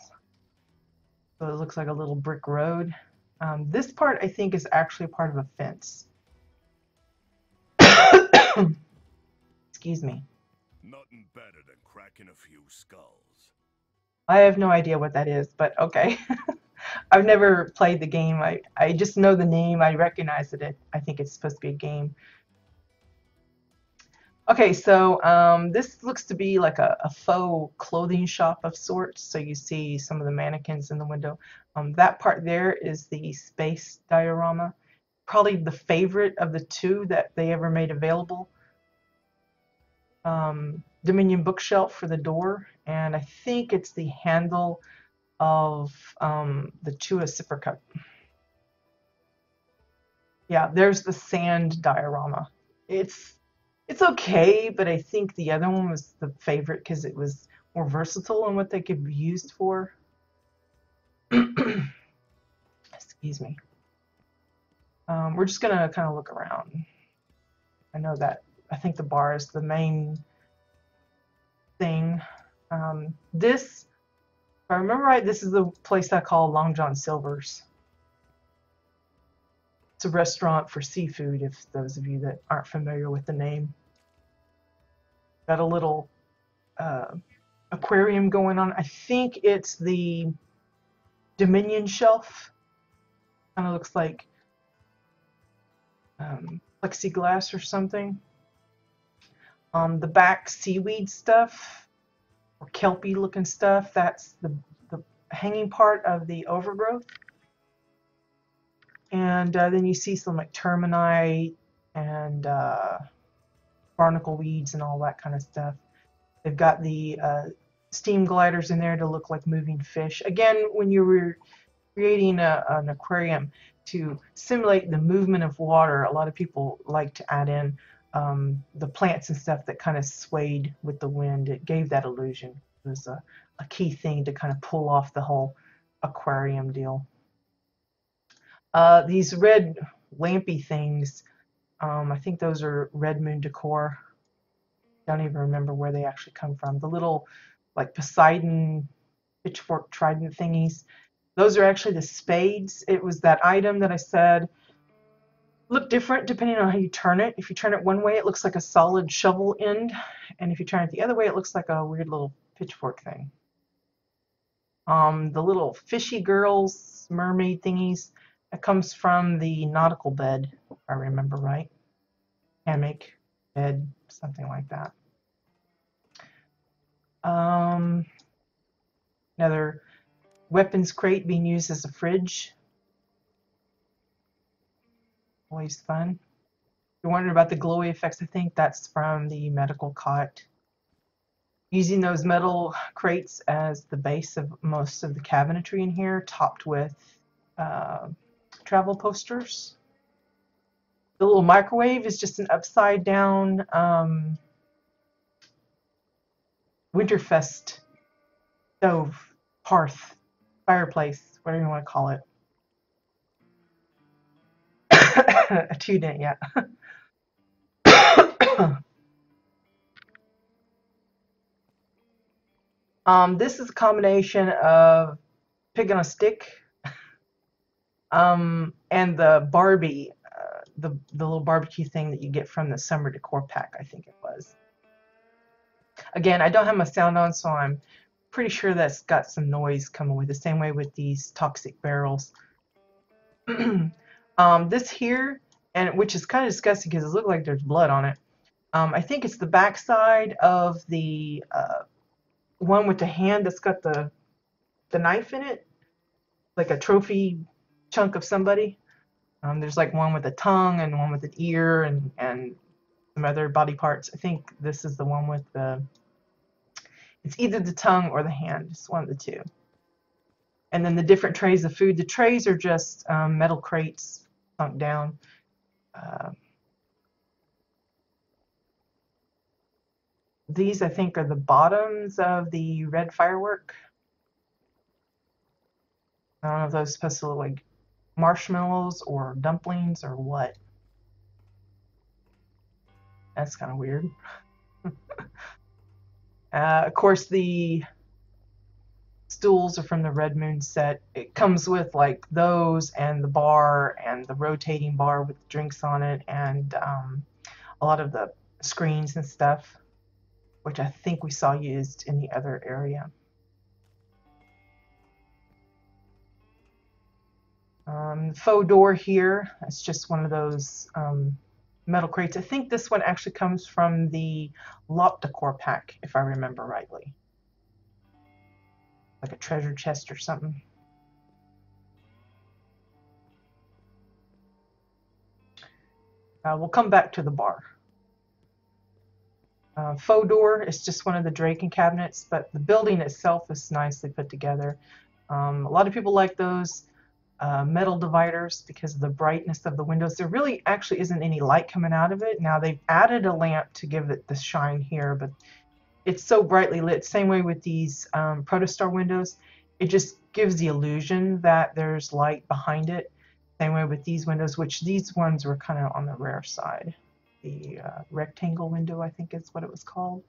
So it looks like a little brick road. This part, I think, is actually part of a fence. Excuse me. Nothing better than cracking a few skulls. I have no idea what that is, but okay. I've never played the game. I just know the name. I recognize it. I think it's supposed to be a game. Okay, so this looks to be like a faux clothing shop of sorts. So you see some of the mannequins in the window. That part there is the space diorama, probably the favorite of the two that they ever made available. Dominion bookshelf for the door, and I think it's the handle of the Chua sipper cup. Yeah, there's the sand diorama. It's it's okay, but I think the other one was the favorite because it was more versatile in what they could be used for. Excuse me. We're just gonna kind of look around. I know that I think the bar is the main thing. This, if I remember right, this is the place I call Long John Silver's. It's a restaurant for seafood, if those of you that aren't familiar with the name. Got a little uh, aquarium going on. I think it's the Dominion shelf. Kind of looks like plexiglass or something. The back seaweed stuff or kelpy looking stuff, that's the hanging part of the overgrowth. And then you see some like terminite and barnacle weeds and all that kind of stuff. They've got the steam gliders in there to look like moving fish. Again, when you were creating an aquarium to simulate the movement of water, a lot of people like to add in the plants and stuff that kind of swayed with the wind. It gave that illusion. It was a key thing to kind of pull off the whole aquarium deal. These red lampy things, I think those are Red Moon decor. Don't even remember where they actually come from. The little like Poseidon pitchfork trident thingies, those are actually the spades. It was that item that I said looked different depending on how you turn it. If you turn it one way, it looks like a solid shovel end, and if you turn it the other way, it looks like a weird little pitchfork thing. The little fishy girls, mermaid thingies, that comes from the nautical bed, if I remember right. Hammock, bed, something like that. Um, Another weapons crate being used as a fridge. Always fun. You're wondering about the glowy effects, I think that's from the medical cot. Using those metal crates as the base of most of the cabinetry in here, topped with uh, travel posters. The little microwave is just an upside down Winterfest stove, hearth, fireplace, whatever you want to call it. A two-dent, yeah. This is a combination of pig on a stick and the Barbie, the little barbecue thing that you get from the summer decor pack, I think it was. Again, I don't have my sound on, so I'm pretty sure that's got some noise coming with the same way with these toxic barrels. This here, and which is kind of disgusting because it looks like there's blood on it. I think it's the backside of the one with the hand that's got the knife in it, like a trophy chunk of somebody. There's like one with a tongue and one with an ear and some other body parts. I think this is the one with the, it's either the tongue or the hand. It's one of the two. And then the different trays of food. The trays are just metal crates sunk down. Uh, these, I think, are the bottoms of the red firework. I don't know if those are supposed to look like marshmallows or dumplings or what. That's kind of weird. Of course, the stools are from the Red Moon set. It comes with like those and the bar and the rotating bar with drinks on it and a lot of the screens and stuff, which I think we saw used in the other area. Faux door here. It's just one of those metal crates. I think this one actually comes from the Lot Decor pack, if I remember rightly. Like a treasure chest or something. We'll come back to the bar. Faux door is just one of the Draken cabinets, but the building itself is nicely put together. A lot of people like those metal dividers because of the brightness of the windows. There really actually isn't any light coming out of it. Now they've added a lamp to give it the shine here, but it's so brightly lit. Same way with these Protostar windows. It just gives the illusion that there's light behind it. Same way with these windows, which these ones were kind of on the rare side. The rectangle window, I think is what it was called.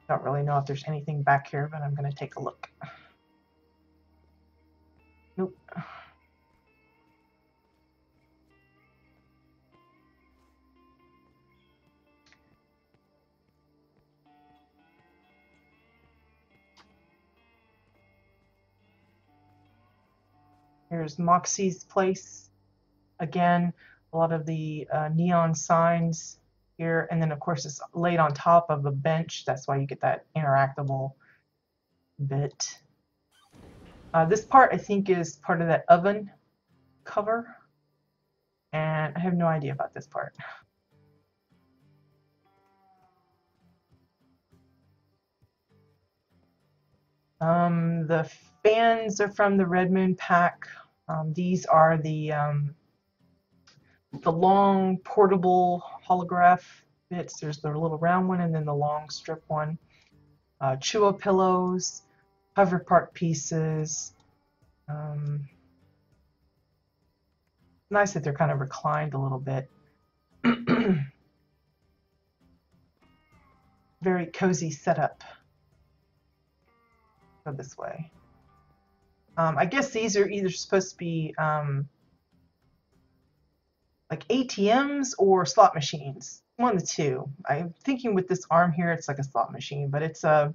Don't really know if there's anything back here, but I'm going to take a look. Nope. Here's Moxie's place. Again, a lot of the neon signs here, and then of course it's laid on top of a bench. That's why you get that interactable bit. This part I think is part of that oven cover, and I have no idea about this part. The fans are from the Red Moon pack. These are the long portable holograph bits. There's the little round one and then the long strip one. Chua pillows, hover part pieces. Nice that they're kind of reclined a little bit. Very cozy setup. Go this way. I guess these are either supposed to be like ATMs or slot machines. One of the two. I'm thinking with this arm here, it's like a slot machine, but it's a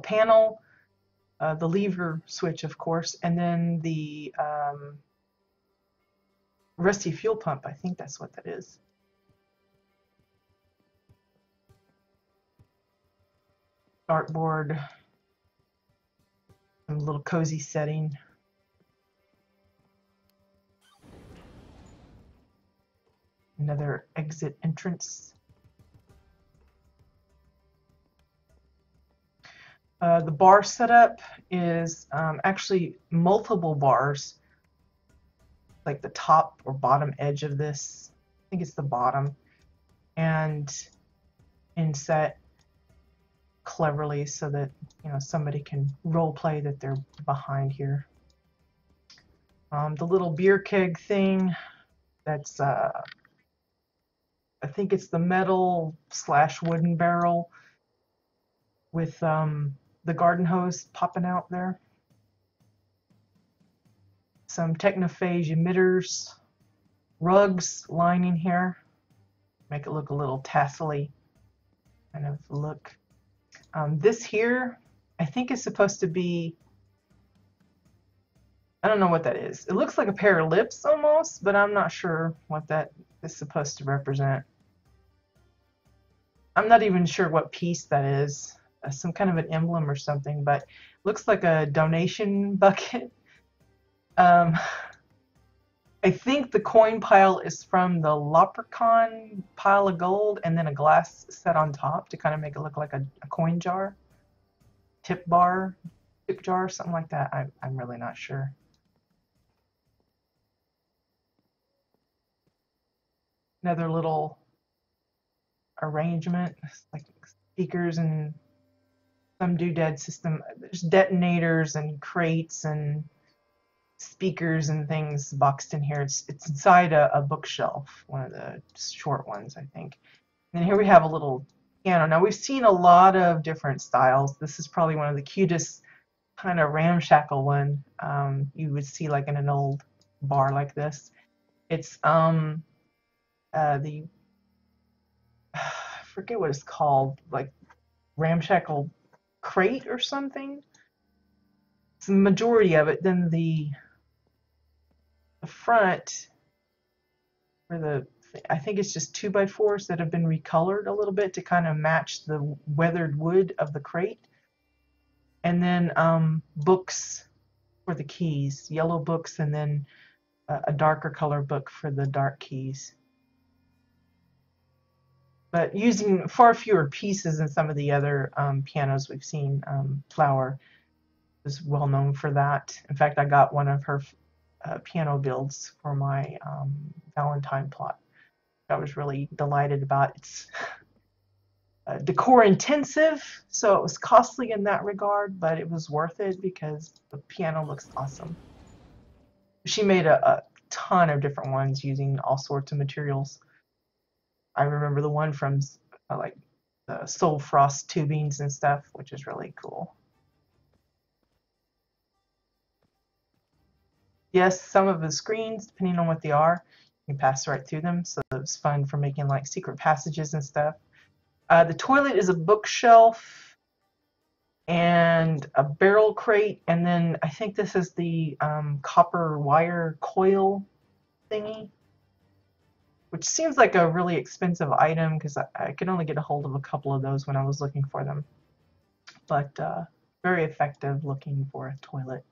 panel, the lever switch, of course, and then the rusty fuel pump. I think that's what that is. Dartboard. A little cozy setting. Another exit entrance. The bar setup is actually multiple bars, like the top or bottom edge of this. I think it's the bottom, and inset cleverly so that somebody can role play that they're behind here. The little beer keg thing, that's I think it's the metal / wooden barrel with the garden hose popping out there. Some Technophage emitters, rugs lining here, make it look a little tassely kind of look. This here, I think is supposed to be, I don't know what that is. It looks like a pair of lips almost, but I'm not sure what that is supposed to represent. I'm not even sure what piece that is. Some kind of an emblem or something, but looks like a donation bucket. I think the coin pile is from the Leprechaun pile of gold and then a glass set on top to kind of make it look like a coin jar. Tip jar, something like that. I'm really not sure. Another little arrangement, like speakers and some doodad system. There's detonators and crates and speakers and things boxed in here. It's inside a bookshelf, one of the short ones, I think. And then here we have a little piano. Now we've seen a lot of different styles. This is probably one of the cutest kind of ramshackle one you would see like in an old bar like this. It's the I forget what it's called, like ramshackle crate or something. It's the majority of it. Then the the front, for the, I think it's just 2x4s that have been recolored a little bit to kind of match the weathered wood of the crate. And then books for the keys, yellow books, and then a darker color book for the dark keys. But using far fewer pieces than some of the other pianos we've seen. Flower is well known for that. In fact, I got one of her piano builds for my Valentine plot. I was really delighted about. It's decor intensive, so it was costly in that regard, but it was worth it because the piano looks awesome. She made a ton of different ones using all sorts of materials. I remember the one from like the Soul Frost tubings and stuff, which is really cool. Yes, some of the screens, depending on what they are, you can pass right through them, so it's fun for making like secret passages and stuff. The toilet is a bookshelf and a barrel crate, and then I think this is the copper wire coil thingy, which seems like a really expensive item because I could only get a hold of a couple of those when I was looking for them. But very effective looking for a toilet.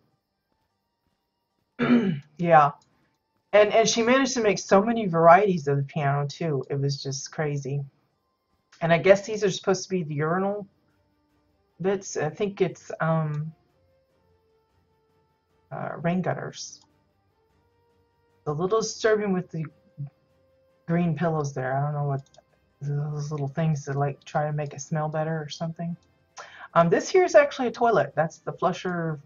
Yeah. And she managed to make so many varieties of the piano too. It was just crazy. And I guess these are supposed to be the urinal bits. I think it's rain gutters. A little disturbing with the green pillows there. I don't know what those little things that like try to make it smell better or something. This here is actually a toilet. That's the Flusher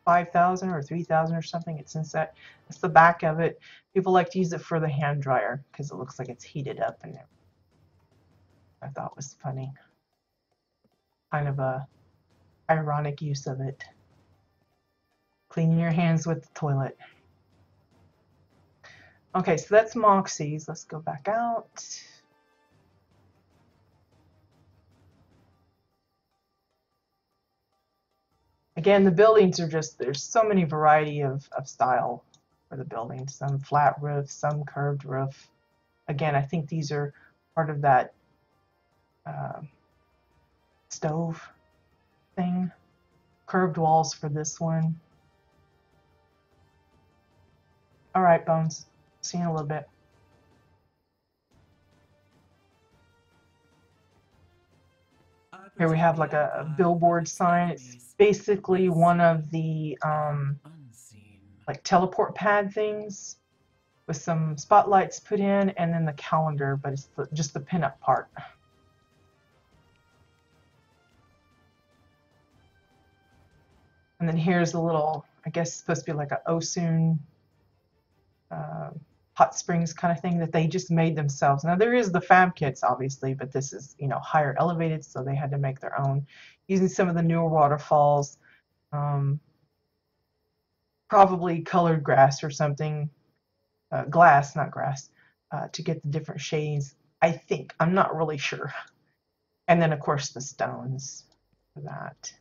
5000 or 3000 or something. It's inside. That's the back of it. People like to use it for the hand dryer because it looks like it's heated up, and I thought was funny. Kind of a ironic use of it. Cleaning your hands with the toilet. Okay, so that's Moxie's. Let's go back out. Again, the buildings are just, there's so many variety of style for the buildings. Some flat roof, some curved roof. Again, I think these are part of that stove thing. Curved walls for this one. All right, Bones. See you in a little bit. Here we have like a billboard sign. It's basically one of the like teleport pad things with some spotlights put in, and then the calendar, but it's just the pinup part. And then here's a little, I guess it's supposed to be like a Osun hot springs kind of thing that they just made themselves. Now there is the fab kits obviously, but this is, you know, higher elevated, so they had to make their own using some of the newer waterfalls, probably colored grass or something, glass, not grass, to get the different shades. I think, I'm not really sure. And then of course the stones for that.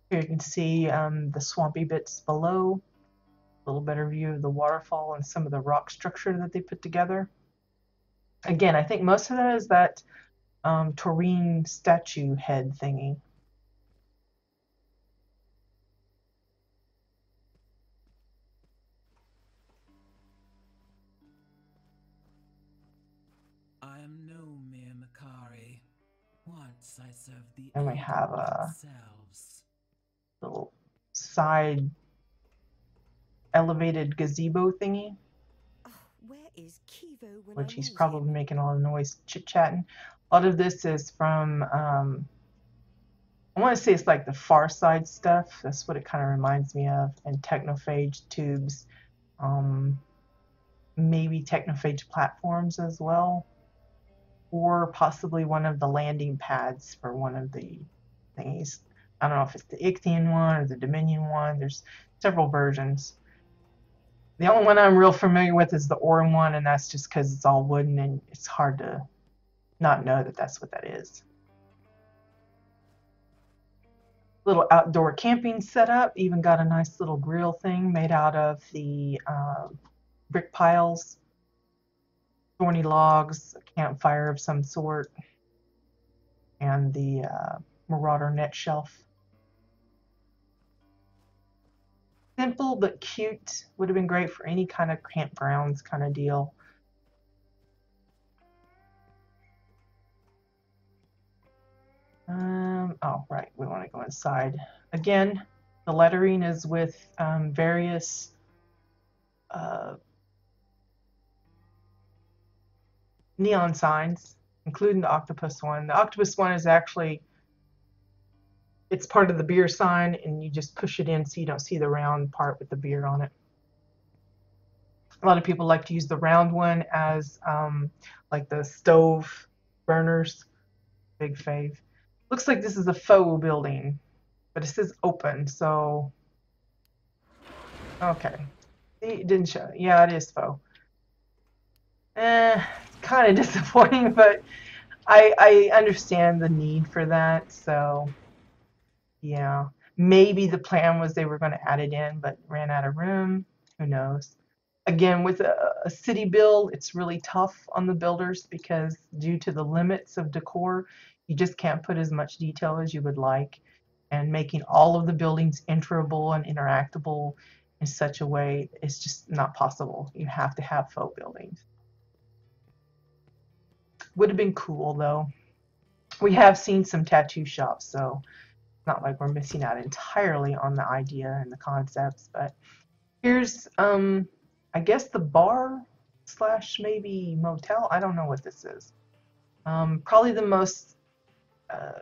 Here you can see the swampy bits below. A little better view of the waterfall and some of the rock structure that they put together. Again, I think most of that is that Taurine statue head thingy. I am no mere Makari. Once I served the and we have a themselves. Little side elevated gazebo thingy, Where is Kivo when which I he's need probably him? making a lot of noise chit-chatting. A lot of this is from, I want to say it's like the Far Side stuff. That's what it kind of reminds me of. And Technophage tubes. Maybe Technophage platforms as well. Or possibly one of the landing pads for one of the thingies. I don't know if it's the Ichthian one or the Dominion one. There's several versions. The only one I'm real familiar with is the Orin one, and that's just because it's all wooden and it's hard to not know that that's what that is. little outdoor camping setup. Even got a nice little grill thing made out of the brick piles, thorny logs, a campfire of some sort, and the Marauder net shelf. Simple but cute. Would have been great for any kind of campgrounds kind of deal. Oh, right. We want to go inside. Again, the lettering is with various neon signs, including the octopus one. The octopus one is actually, it's part of the beer sign, and you just push it in so you don't see the round part with the beer on it. A lot of people like to use the round one as like the stove burners. Big fave. Looks like this is a faux building, but it says open, so okay. See, it didn't show. Yeah, it is faux. It's kind of disappointing, but I understand the need for that, so yeah. Maybe the plan was they were going to add it in, but ran out of room. Who knows? Again, with a city build, it's really tough on the builders because due to the limits of decor, you just can't put as much detail as you would like. And making all of the buildings enterable and interactable in such a way is just not possible. You have to have faux buildings. Would have been cool though. We have seen some tattoo shops, so it's not like we're missing out entirely on the idea and the concepts. But here's I guess the bar slash maybe motel. I don't know what this is. Probably the most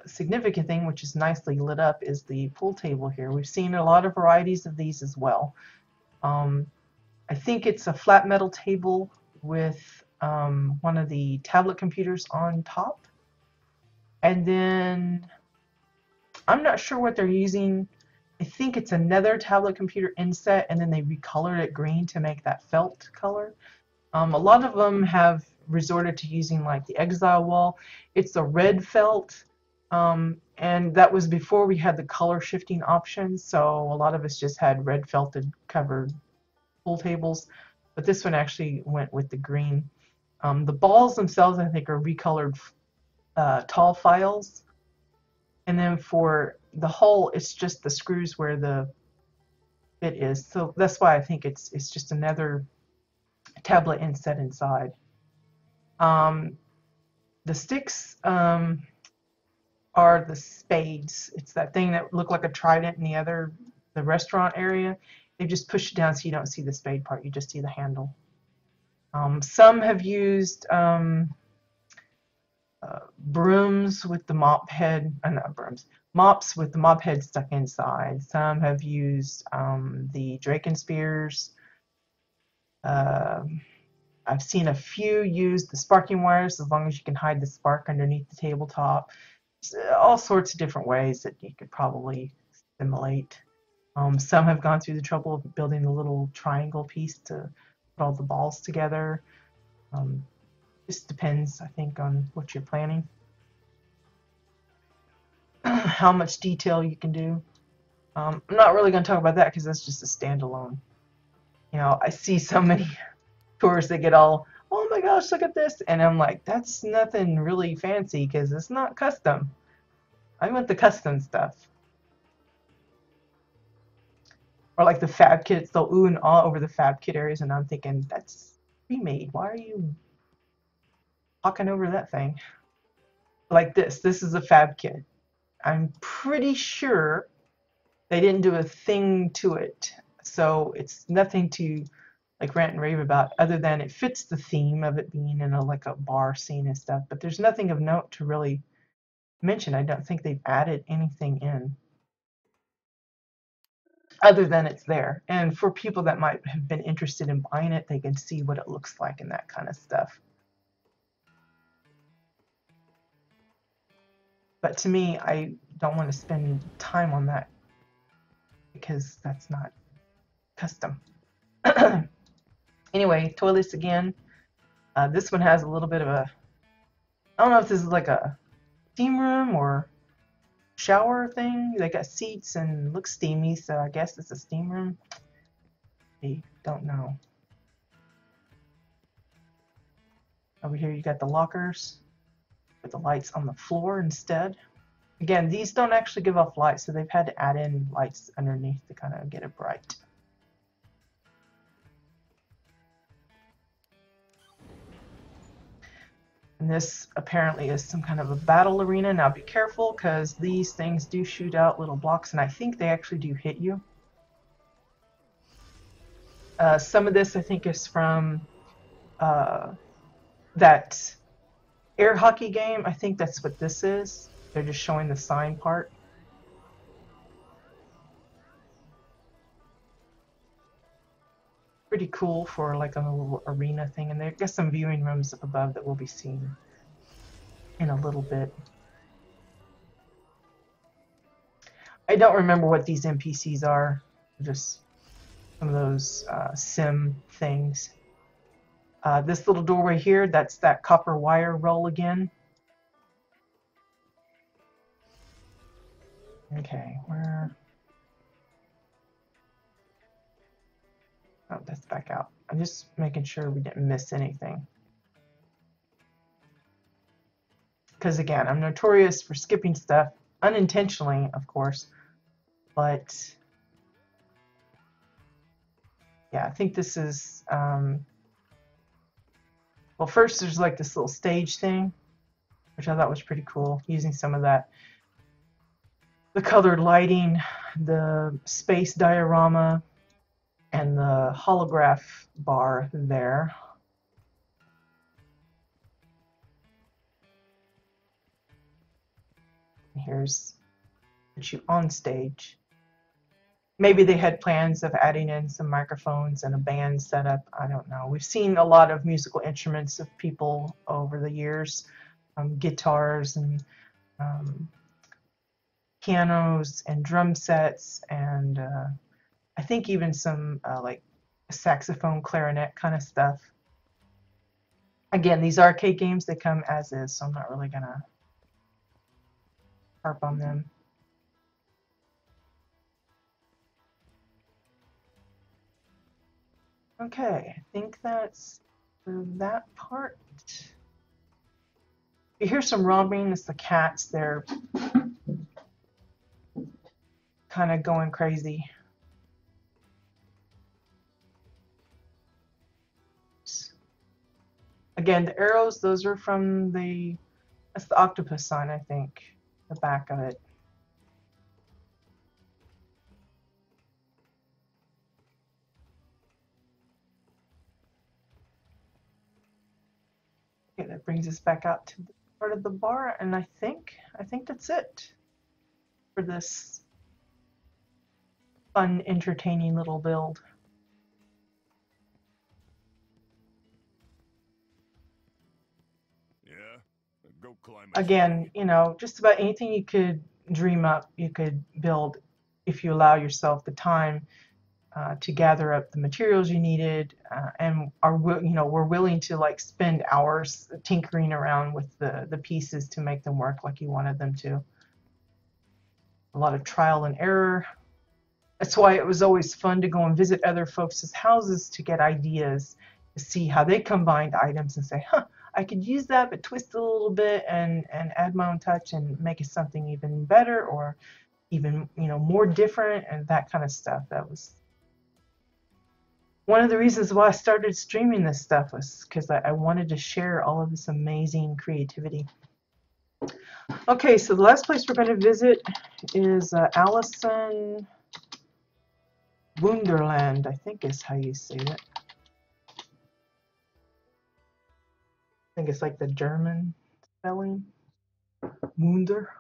significant thing, which is nicely lit up, is the pool table here. We've seen a lot of varieties of these as well. I think it's a flat metal table with one of the tablet computers on top. And then I'm not sure what they're using. I think it's another tablet computer inset, and then they recolored it green to make that felt color. A lot of them have resorted to using like the Exile wall. It's a red felt, and that was before we had the color shifting options, so a lot of us just had red felted covered pool tables, but this one actually went with the green. The balls themselves, I think, are recolored tall files. And then for the hull, it's just the screws where the bit is. So that's why I think it's just another tablet inset inside. The sticks are the spades. It's that thing that looked like a trident in the restaurant area. They just push it down so you don't see the spade part. You just see the handle. Some have used brooms with the mop head, not brooms, mops with the mop head stuck inside. Some have used the Draken spears. I've seen a few use the sparking wires, as long as you can hide the spark underneath the tabletop. All sorts of different ways that you could probably simulate. Some have gone through the trouble of building a little triangle piece to put all the balls together. Just depends, I think, on what you're planning. How much detail you can do. I'm not really going to talk about that because that's just a standalone. You know, I see so many tours that get all, oh my gosh, look at this. And I'm like, that's nothing really fancy because it's not custom. I want the custom stuff. Or like the fab kits, they'll ooh and ah over the fab kit areas, and I'm thinking, that's pre-made. Why are you talking over that thing? Like this is a fab kit. I'm pretty sure they didn't do a thing to it. So it's nothing to like rant and rave about other than it fits the theme of it being in like a bar scene and stuff. But there's nothing of note to really mention. I don't think they've added anything in other than it's there. And for people that might have been interested in buying it, they can see what it looks like and that kind of stuff. But to me, I don't want to spend time on that because that's not custom. Anyway, toilets again. This one has a little bit of a, I don't know if this is like a steam room or shower thing. They got seats and looks steamy, so I guess it's a steam room. I don't know. Over here you got the lockers with the lights on the floor instead. Again, these don't actually give off light, so they've had to add in lights underneath to kind of get it bright. And this apparently is some kind of a battle arena. Now be careful, because these things do shoot out little blocks, and I think they actually do hit you. Some of this I think is from that air hockey game. I think that's what this is. They're just showing the sign part. Pretty cool for like a little arena thing, and there's some viewing rooms up above that we'll be seeing in a little bit. I don't remember what these NPCs are, just some of those sim things. This little doorway here, that's that copper wire roll again. Okay, where? Oh, that's back out. I'm just making sure we didn't miss anything. Because again, I'm notorious for skipping stuff, unintentionally, of course, but yeah, I think this is, well, first there's like this little stage thing, which I thought was pretty cool, using some of that, the colored lighting, the space diorama, and the holograph bar there. Here's you on stage. Maybe they had plans of adding in some microphones and a band setup. I don't know. We've seen a lot of musical instruments of people over the years, guitars and pianos and drum sets, and I think even some like saxophone, clarinet kind of stuff. Again, these arcade games, they come as is, so I'm not really gonna harp on them. Okay, I think that's that part. You hear some romping. It's the cats. They're kind of going crazy. Again, the arrows, those are from that's the octopus sign, I think, the back of it. Okay, that brings us back out to the part of the bar, and I think that's it for this fun, entertaining little build. Yeah? Go climb a Again, tree. you know, just about anything you could dream up, you could build if you allow yourself the time to gather up the materials you needed, and we're willing to like spend hours tinkering around with the pieces to make them work like you wanted them to. A lot of trial and error. That's why it was always fun to go and visit other folks' houses to get ideas, to see how they combined items and say, huh, I could use that but twist it a little bit and add my own touch and make it something even better, or even, you know, more different, and that kind of stuff. That was one of the reasons why I started streaming this stuff, was because I wanted to share all of this amazing creativity. Okay, so the last place we're going to visit is Allison Wunderland, I think is how you say it. I think it's like the German spelling. Wunder.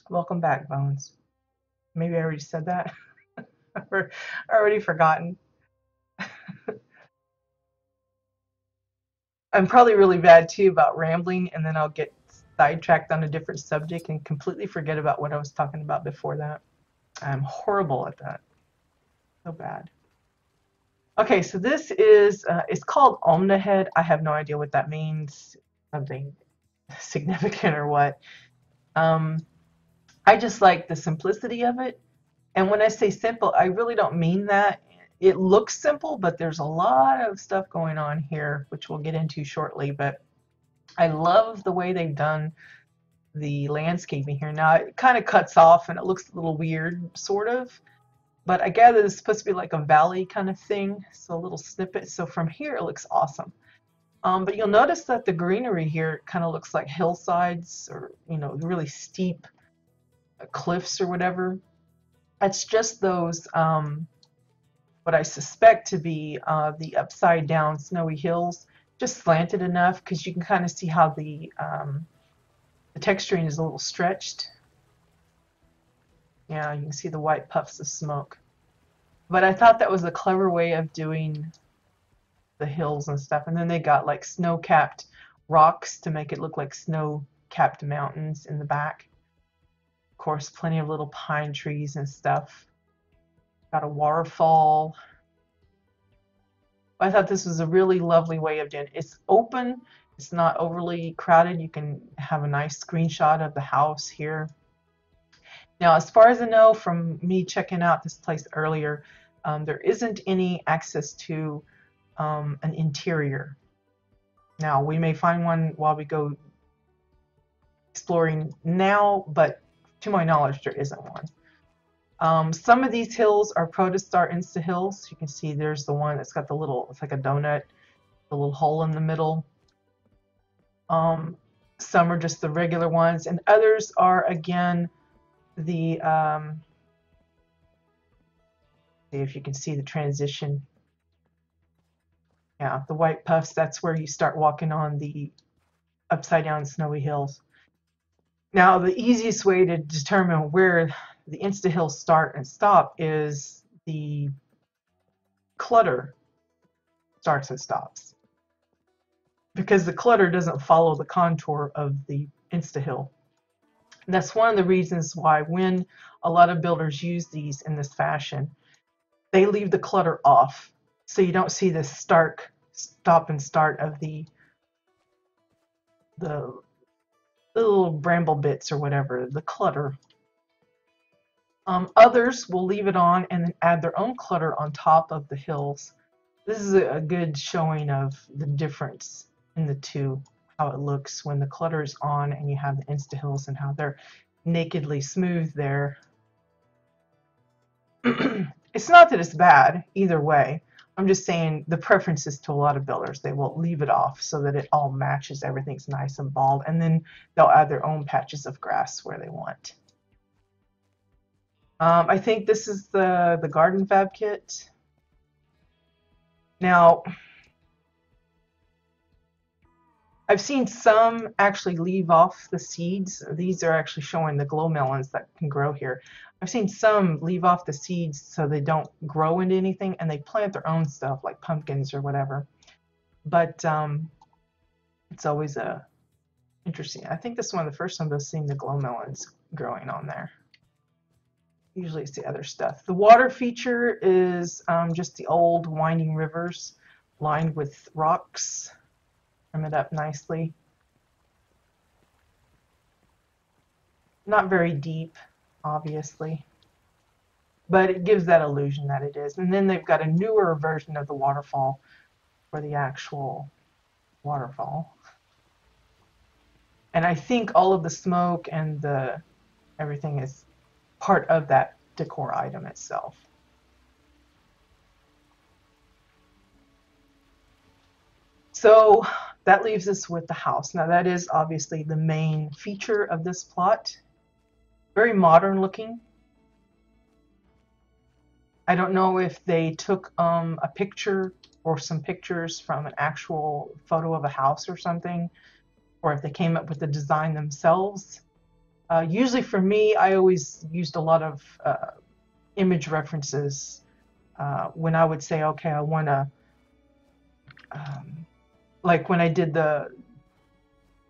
Welcome back, Bones. Maybe I already said that. I've already forgotten. I'm probably really bad too about rambling, and then I'll get sidetracked on a different subject and completely forget about what I was talking about before that. I'm horrible at that. So bad. Okay, so this is, it's called Omna Head. I have no idea what that means, something significant or what. Um, I just like the simplicity of it. And when I say simple, I really don't mean that. It looks simple, but there's a lot of stuff going on here, which we'll get into shortly. But I love the way they've done the landscaping here. Now, it kind of cuts off and it looks a little weird, sort of. But I gather this is supposed to be like a valley kind of thing, so a little snippet. So from here, it looks awesome. But you'll notice that the greenery here kind of looks like hillsides or, really steep cliffs or whatever. It's just those, what I suspect to be the upside down snowy hills, just slanted enough because you can kind of see how the texturing is a little stretched. Yeah, you can see the white puffs of smoke. But I thought that was a clever way of doing the hills and stuff. And then they got like snow-capped rocks to make it look like snow-capped mountains in the back. Of course, plenty of little pine trees and stuff. Got a waterfall. I thought this was a really lovely way of doing it. It's open. It's not overly crowded. You can have a nice screenshot of the house here. Now, as far as I know from me checking out this place earlier, there isn't any access to an interior. Now, we may find one while we go exploring now, but to my knowledge, there isn't one. Some of these hills are Protostar Insta hills. You can see there's the one that's got the little, it's like a donut, the little hole in the middle. Some are just the regular ones, and others are, again, the, see if you can see the transition. Yeah, the white puffs, that's where you start walking on the upside down snowy hills. Now, the easiest way to determine where the Insta hills start and stop is the clutter starts and stops. Because the clutter doesn't follow the contour of the Insta hill. And that's one of the reasons why when a lot of builders use these in this fashion, they leave the clutter off. So you don't see the stark stop and start of the little bramble bits or whatever, the clutter. Others will leave it on and then add their own clutter on top of the hills. This is a good showing of the difference in the two, how it looks when the clutter is on and you have the Insta hills and how they're nakedly smooth there. It's not that it's bad either way. I'm just saying the preferences to a lot of builders, they will leave it off so that it all matches, everything's nice and bald, and then they'll add their own patches of grass where they want. I think this is the garden fab kit. Now, I've seen some actually leave off the seeds. These are actually showing the glow melons that can grow here. I've seen some leave off the seeds so they don't grow into anything, and they plant their own stuff like pumpkins or whatever. But it's always interesting. I think this is one of the first times I've seen the glow melons growing on there. Usually it's the other stuff. The water feature is just the old winding rivers lined with rocks. Trim it up nicely. Not very deep, obviously, but it gives that illusion that it is. And then they've got a newer version of the waterfall for the actual waterfall. And I think all of the smoke and the everything is part of that decor item itself. So that leaves us with the house. Now that is obviously the main feature of this plot. Very modern looking. I don't know if they took a picture or some pictures from an actual photo of a house or something, or if they came up with the design themselves. Usually for me, I always used a lot of image references when I would say, okay, I want to, like when I did the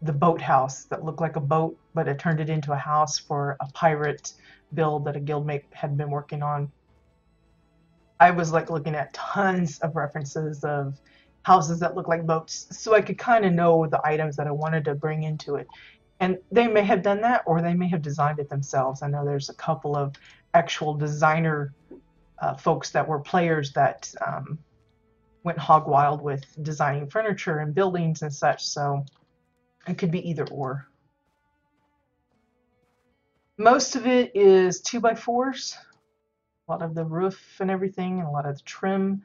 boathouse that looked like a boat, but it turned it into a house for a pirate build that a guildmate had been working on. I was like looking at tons of references of houses that look like boats, so I could kind of know the items that I wanted to bring into it. And they may have done that, or they may have designed it themselves. I know there's a couple of actual designer folks that were players that went hog wild with designing furniture and buildings and such, so it could be either or. Most of it is 2x4s, a lot of the roof and everything, and a lot of the trim.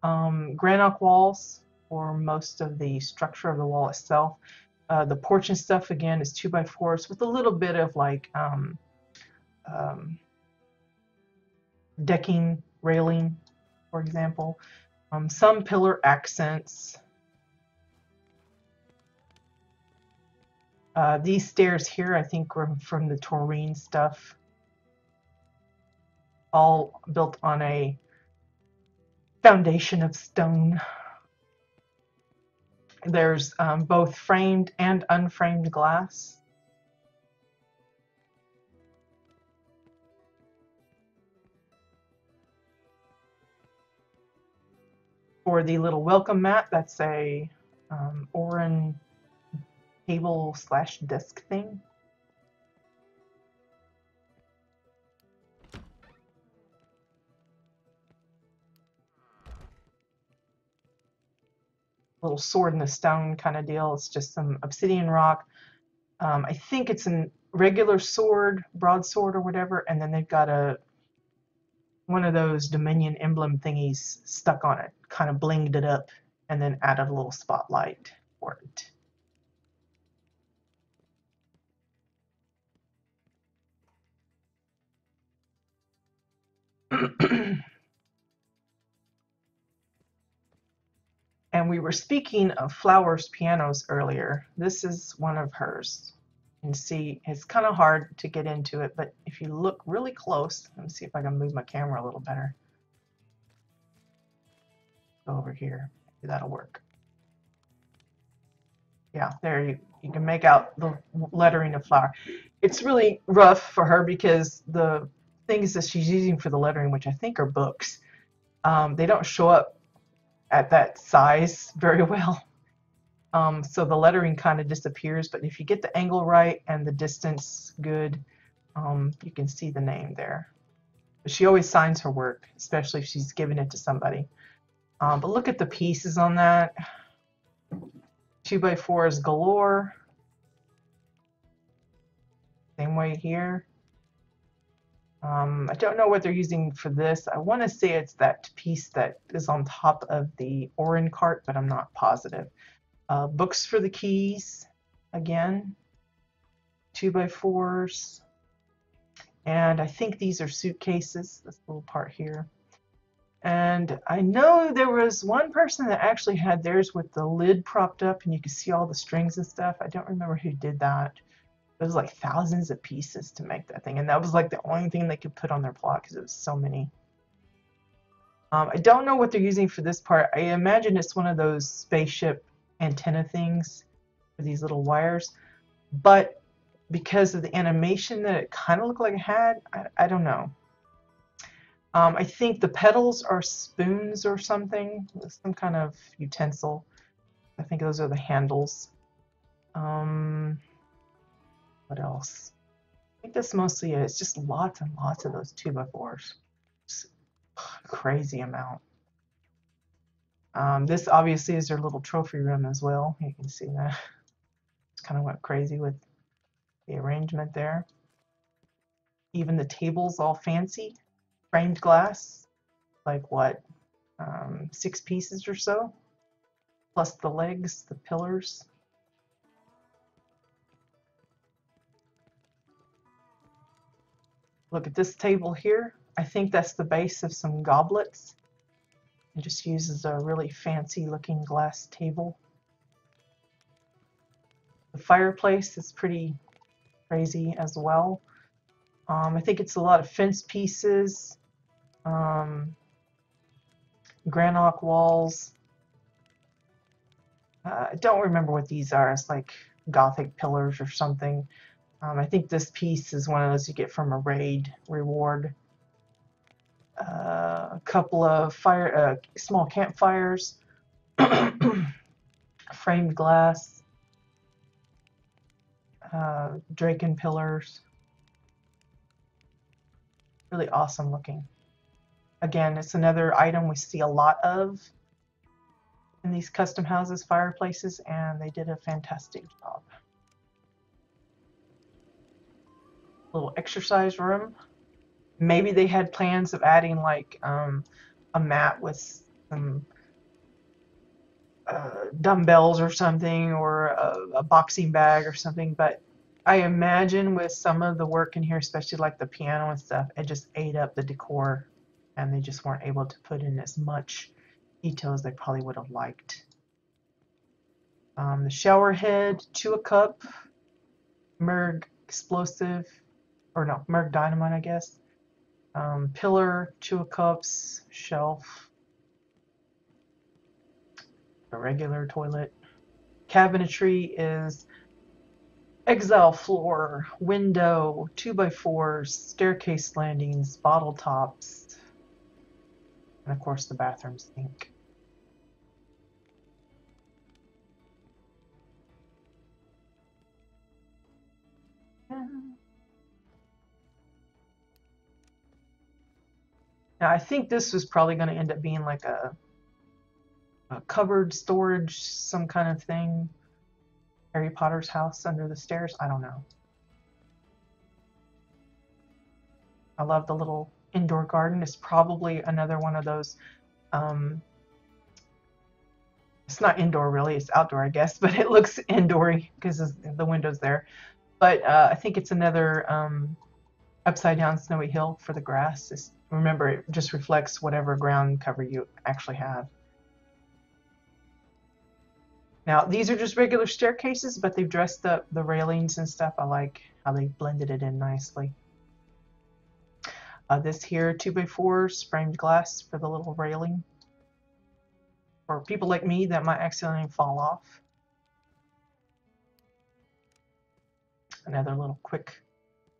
Granite walls for most of the structure of the wall itself. The porch and stuff, again, is 2x4s with a little bit of like decking, railing, for example. Some pillar accents. These stairs here, I think, were from the Taurine stuff. All built on a foundation of stone. There's both framed and unframed glass. For the little welcome mat, that's a Oran table / desk thing. Little sword in the stone kind of deal. It's just some obsidian rock. I think it's a regular sword, broadsword or whatever, and then they've got one of those Dominion emblem thingies stuck on it, kind of blinged it up, and then added a little spotlight for it. And we were speaking of Flowers pianos earlier. This is one of hers. You can see it's kind of hard to get into it, but if you look really close, let me see if I can move my camera a little better. Go over here. Maybe that'll work. Yeah, there you can make out the lettering of Flower. It's really rough for her because the things that she's using for the lettering, which I think are books, they don't show up at that size very well. So the lettering kind of disappears, but if you get the angle right and the distance good, you can see the name there. But she always signs her work, especially if she's giving it to somebody. But look at the pieces on that. 2x4s galore. Same way here. I don't know what they're using for this. I want to say it's that piece that is on top of the Orin cart, but I'm not positive. Books for the keys, again, 2x4s. And I think these are suitcases, this little part here. And I know there was one person that actually had theirs with the lid propped up and you could see all the strings and stuff. I don't remember who did that. It was like thousands of pieces to make that thing. And that was like the only thing they could put on their plot because it was so many. I don't know what they're using for this part. I imagine it's one of those spaceship antenna things for these little wires. But because of the animation that it kind of looked like it had, I don't know. I think the pedals are spoons or something, some kind of utensil. I think those are the handles. What else? I think that's mostly it. It's just lots and lots of those 2x4s. Just crazy amount. This obviously is their little trophy room as well. You can see that. Just kind of went crazy with the arrangement there. Even the tables all fancy. Framed glass. Like what? 6 pieces or so. Plus the legs, the pillars. Look at this table here. I think that's the base of some goblets. It just uses a really fancy looking glass table. The fireplace is pretty crazy as well. I think it's a lot of fence pieces, granite walls. I don't remember what these are. It's like Gothic pillars or something. I think this piece is one of those you get from a raid reward. a couple of small campfires, framed glass, Draken pillars. Really awesome looking. Again, it's another item we see a lot of in these custom houses, fireplaces, and they did a fantastic job. Little exercise room. Maybe they had plans of adding like a mat with some dumbbells or something, or a boxing bag or something, but I imagine with some of the work in here, especially like the piano and stuff, it just ate up the decor and they just weren't able to put in as much detail as they probably would have liked. The shower head, to a cup, Merg explosive, or no, Merg dynamite, I guess. Pillar, 2 cups, shelf, a regular toilet. Cabinetry is exile floor, window, 2x4s, staircase landings, bottle tops, and of course the bathroom sink. Now I think this was probably going to end up being like a cupboard storage, some kind of thing. Harry Potter's house under the stairs. I don't know. I love the little indoor garden. It's probably another one of those. It's not indoor really. It's outdoor, I guess, but it looks indoory because the window's there. But I think it's another upside down snowy hill for the grass. Remember, it just reflects whatever ground cover you actually have. Now, these are just regular staircases, but they've dressed up the railings and stuff. I like how they blended it in nicely. This here, 2x4s, framed glass for the little railing. For people like me that might accidentally fall off. Another little quick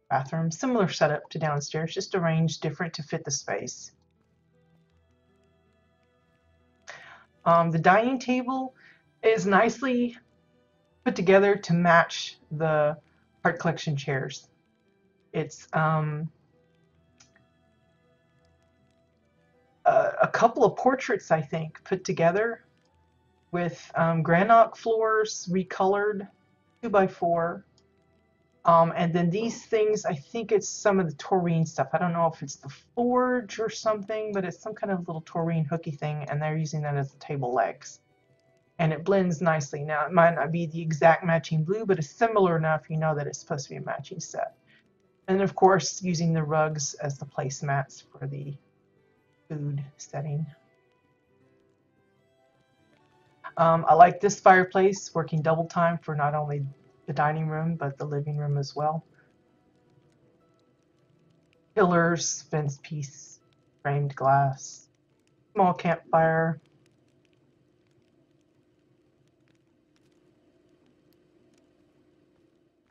bathroom. Similar setup to downstairs, just arranged different to fit the space. The dining table is nicely put together to match the art collection chairs. It's a couple of portraits, I think, put together with granite floors recolored, 2x4. And then these things, I think it's some of the taurine stuff. I don't know if it's the forge or something, but it's some kind of little taurine hooky thing, and they're using that as the table legs. And it blends nicely. Now, it might not be the exact matching blue, but it's similar enough you know that it's supposed to be a matching set. And of course, using the rugs as the placemats for the food setting. I like this fireplace, working double time for not only the dining room, but the living room as well. Pillars, fence piece, framed glass, small campfire.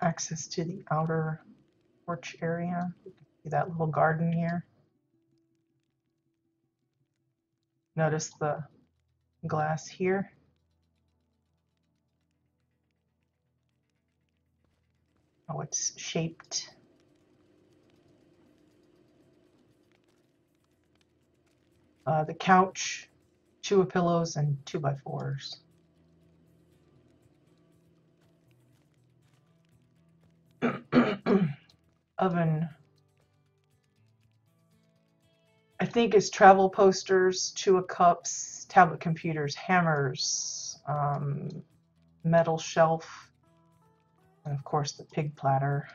Access to the outer porch area. You can see that little garden here. Notice the glass here. How it's shaped. The couch, 2 pillows, and 2x4s. Oven. I think it's travel posters, 2 cups, tablet computers, hammers, metal shelf, and of course the pig platter.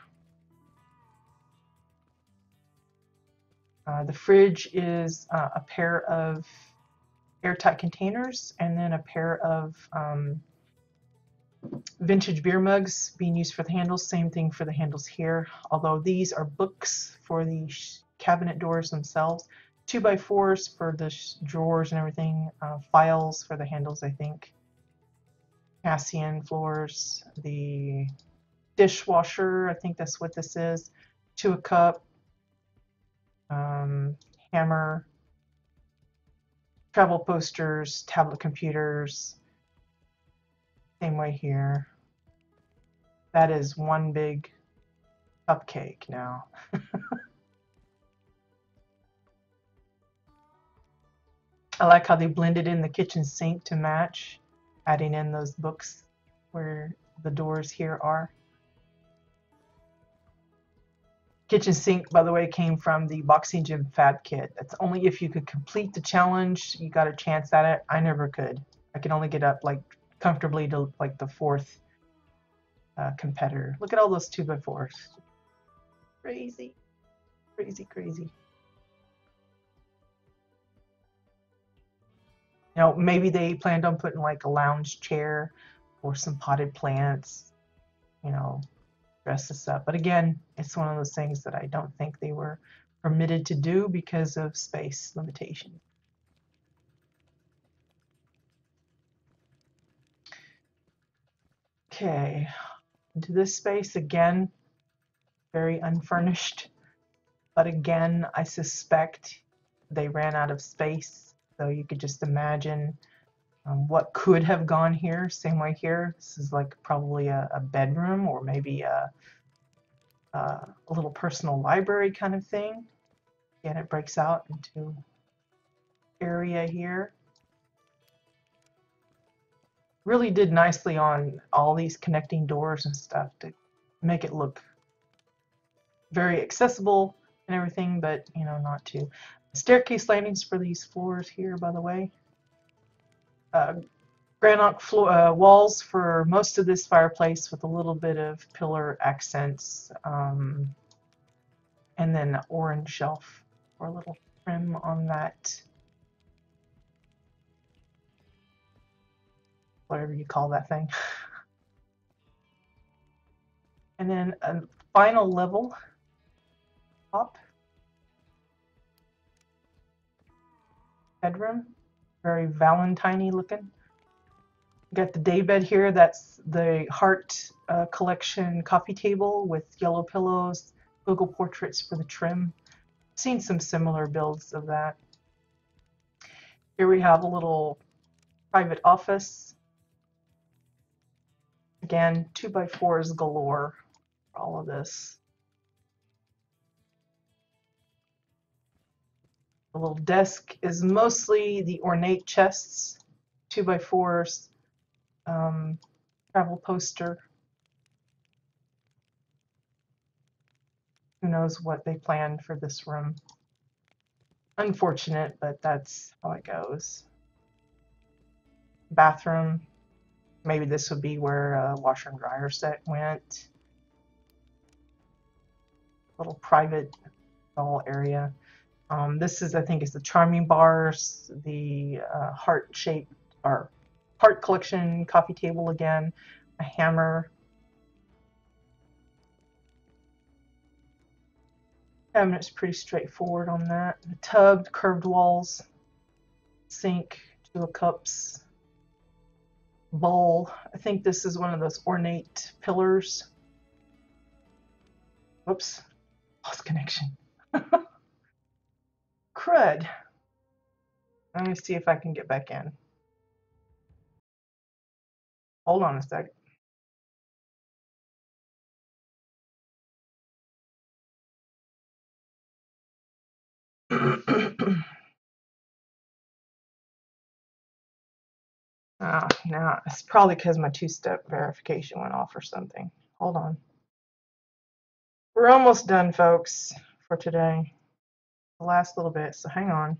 The fridge is a pair of airtight containers and then a pair of vintage beer mugs being used for the handles. Same thing for the handles here, although these are books for the cabinet doors themselves. 2x4s for the drawers and everything. Files for the handles, I think. Cassian floors. The dishwasher, I think that's what this is. 2 a cup. hammer, travel posters, tablet computers. Same way here. That is one big cupcake now. I like how they blended in the kitchen sink to match, adding in those books where the doors here are. Kitchen sink, by the way, came from the Boxing Gym Fab Kit. That's only if you could complete the challenge, you got a chance at it. I never could. I could only get up like comfortably to like the fourth competitor. Look at all those 2x4s. Crazy, crazy, crazy. You know, maybe they planned on putting like a lounge chair or some potted plants, you know, dress this up. But again, it's one of those things that I don't think they were permitted to do because of space limitations. Okay, into this space again, very unfurnished. But again, I suspect they ran out of space. So you could just imagine what could have gone here. Same way here. This is like probably a bedroom or maybe a little personal library kind of thing. Again, it breaks out into area here. Really did nicely on all these connecting doors and stuff to make it look very accessible and everything, but you know, not too. Staircase landings for these floors here, by the way. Granite floor, walls for most of this fireplace with a little bit of pillar accents, and then orange shelf for a little trim on that, whatever you call that thing. And then a final level up, bedroom, very Valentine-y looking. Got the daybed here. That's the Heart collection coffee table with yellow pillows, Google portraits for the trim. Seen some similar builds of that. Here we have a little private office. Again, 2x4s galore for all of this. The little desk is mostly the ornate chests, 2x4s, travel poster. Who knows what they planned for this room. Unfortunate, but that's how it goes. Bathroom. Maybe this would be where a washer and dryer set went. Little private stall area. This is, I think, is the Charming Bars, the heart-shaped or heart collection coffee table again, a hammer. Cabinet's pretty straightforward on that. The tub, curved walls, sink, 2 cups, bowl. I think this is one of those ornate pillars. Whoops, lost connection. Crud. Let me see if I can get back in. Hold on a sec. Now it's probably because my 2-step verification went off or something. Hold on. We're almost done, folks, for today. The last little bit, so hang on.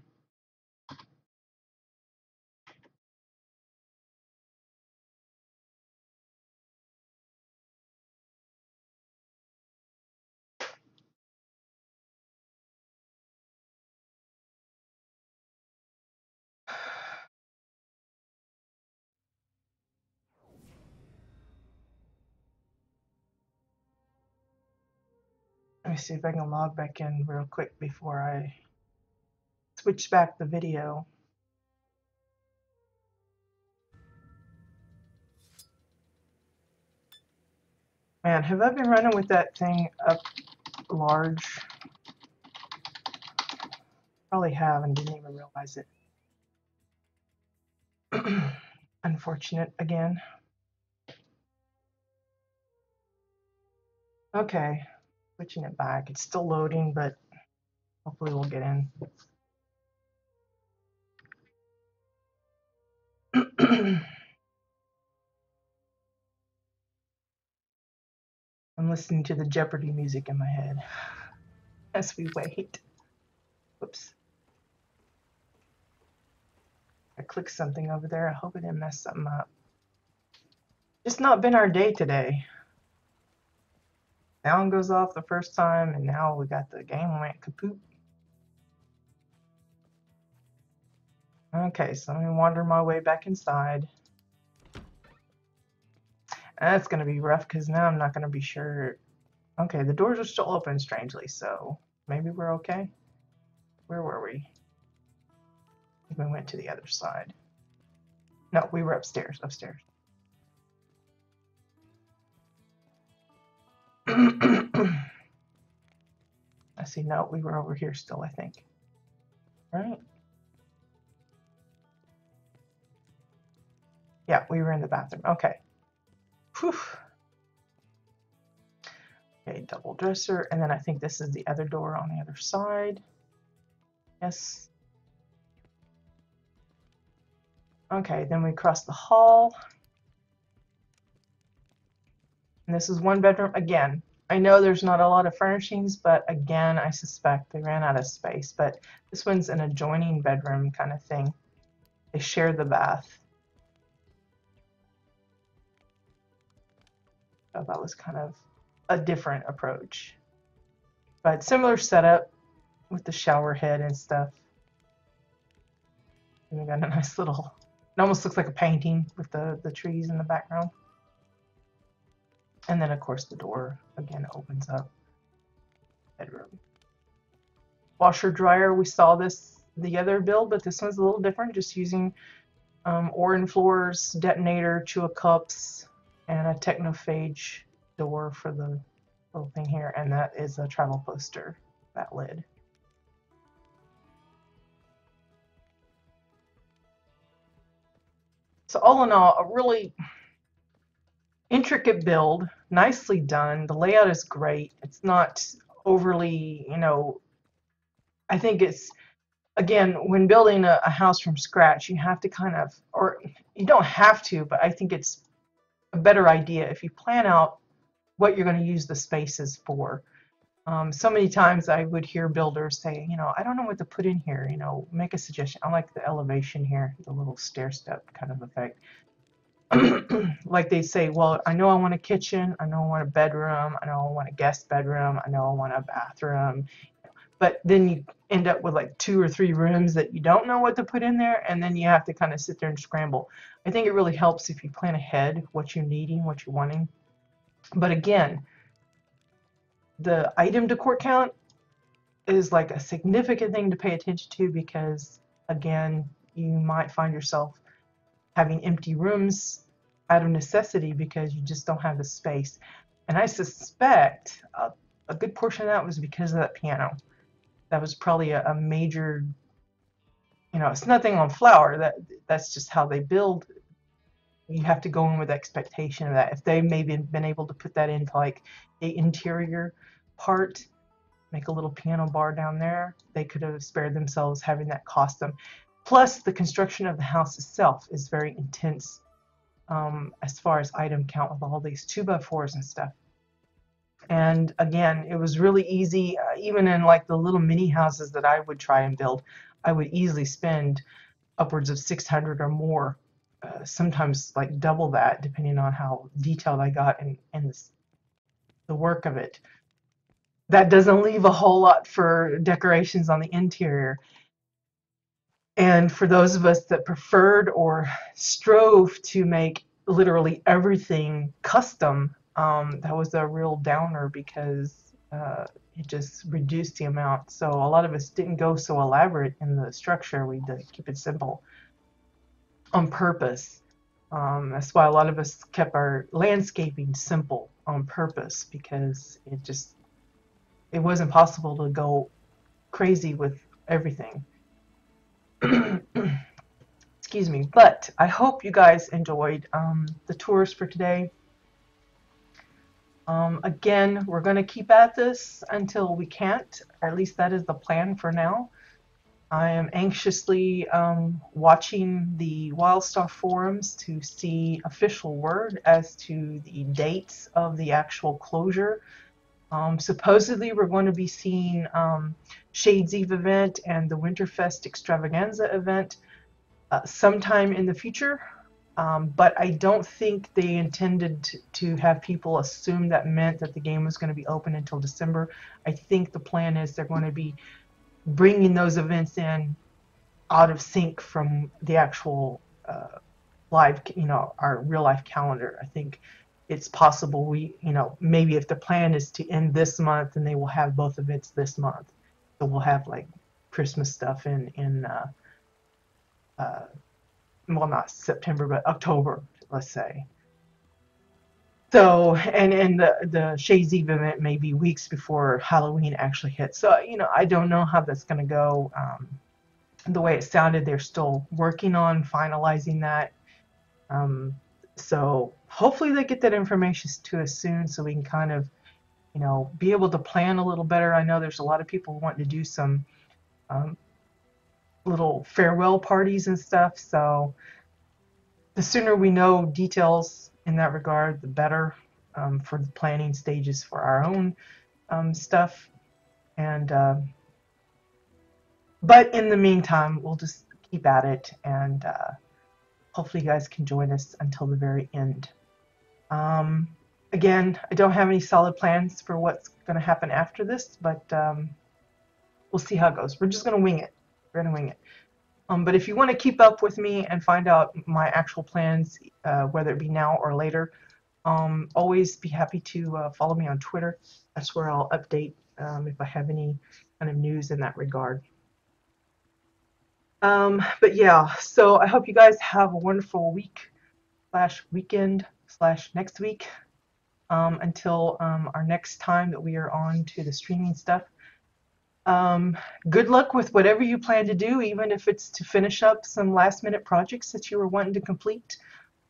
Let me see if I can log back in real quick before I switch back the video. Man, have I been running with that thing up large? Probably have and didn't even realize it. Unfortunate again. Okay, switching it back. It's still loading, but hopefully we'll get in. I'm listening to the Jeopardy music in my head as we wait. Whoops. I clicked something over there. I hope it didn't mess something up. It's not been our day today. Sound goes off the first time, and now we got the game went kaput. Okay, so I'm gonna wander my way back inside. That's gonna be rough because now I'm not gonna be sure. Okay, the doors are still open strangely, so maybe we're okay. Where were we? I think we went to the other side. No, we were upstairs. I see. No, we were over here still, I think. Right? Yeah, we were in the bathroom. Okay. Whew. Okay, double dresser. And then I think this is the other door on the other side. Yes. Okay, then we cross the hall. And this is one bedroom. Again, I know there's not a lot of furnishings, but again, I suspect they ran out of space. But this one's an adjoining bedroom kind of thing. They share the bath. So that was kind of a different approach. But similar setup with the shower head and stuff. And we got a nice little, it almost looks like a painting with the trees in the background. And then of course the door again opens up. Bedroom. Washer dryer, we saw this the other build, but this one's a little different, just using Orin floors, detonator, Chua cups, and a technophage door for the little thing here, and that is a travel poster, that lid. So all in all, a really intricate build, nicely done. The layout is great. It's not overly, you know, I think it's, again, when building a house from scratch, you have to kind of, or you don't have to, but I think it's a better idea if you plan out what you're going to use the spaces for. So many times I would hear builders say, you know, I don't know what to put in here, you know, make a suggestion. I like the elevation here, the little stair step kind of effect. Like they say, well, I know I want a kitchen, I know I want a bedroom, I know I want a guest bedroom, I know I want a bathroom, but then you end up with like 2 or 3 rooms that you don't know what to put in there, and then you have to kind of sit there and scramble. I think it really helps if you plan ahead what you're needing, what you're wanting. But again, the item decor count is like a significant thing to pay attention to, because again, you might find yourself having empty rooms out of necessity because you just don't have the space. And I suspect a good portion of that was because of that piano. That was probably a major, you know, it's nothing on Flower, that's just how they build. You have to go in with expectation of that. If they maybe been able to put that into like the interior part, make a little piano bar down there, they could have spared themselves having that cost them. Plus, the construction of the house itself is very intense as far as item count with all these 2x4s and stuff. And again, it was really easy, even in like the little mini houses that I would try and build, I would easily spend upwards of 600 or more, sometimes like double that, depending on how detailed I got in the work of it. That doesn't leave a whole lot for decorations on the interior. And for those of us that preferred or strove to make literally everything custom, that was a real downer, because it just reduced the amount. So a lot of us didn't go so elaborate in the structure. We did keep it simple on purpose. That's why a lot of us kept our landscaping simple on purpose, because it wasn't possible to go crazy with everything. Excuse me. But I hope you guys enjoyed the tours for today. Again, we're going to keep at this until we can't. At least that is the plan for now. I am anxiously watching the WildStar forums to see official word as to the dates of the actual closure. Supposedly, we're going to be seeing Shades Eve event and the Winterfest Extravaganza event sometime in the future. But I don't think they intended to have people assume that meant that the game was going to be open until December. I think the plan is they're going to be bringing those events in out of sync from the actual live, our real life calendar. I think it's possible maybe if the plan is to end this month, then they will have both events this month. So we'll have like Christmas stuff in well, not September, but October, let's say. So, and the Shades Eve event may be weeks before Halloween actually hits. So, I don't know how that's going to go. The way it sounded, they're still working on finalizing that. So hopefully they get that information to us soon so we can kind of, be able to plan a little better. I know there's a lot of people wanting to do some little farewell parties and stuff. So the sooner we know details in that regard, the better for the planning stages for our own stuff. And but in the meantime, we'll just keep at it, and hopefully you guys can join us until the very end. Again, I don't have any solid plans for what's going to happen after this, but we'll see how it goes. We're just going to wing it. We're going to wing it. But if you want to keep up with me and find out my actual plans, whether it be now or later, always be happy to follow me on Twitter. That's where I'll update if I have any kind of news in that regard. But yeah, so I hope you guys have a wonderful week/weekend/ next week until our next time that we are on to the streaming stuff. Good luck with whatever you plan to do, even if it's to finish up some last minute projects that you were wanting to complete,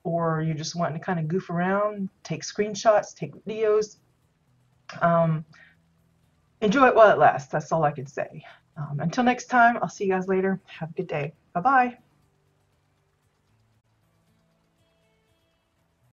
or you're just wanting to kind of goof around, take screenshots, take videos. Enjoy it while it lasts. That's all I can say. Until next time, I'll see you guys later. Have a good day. Bye-bye.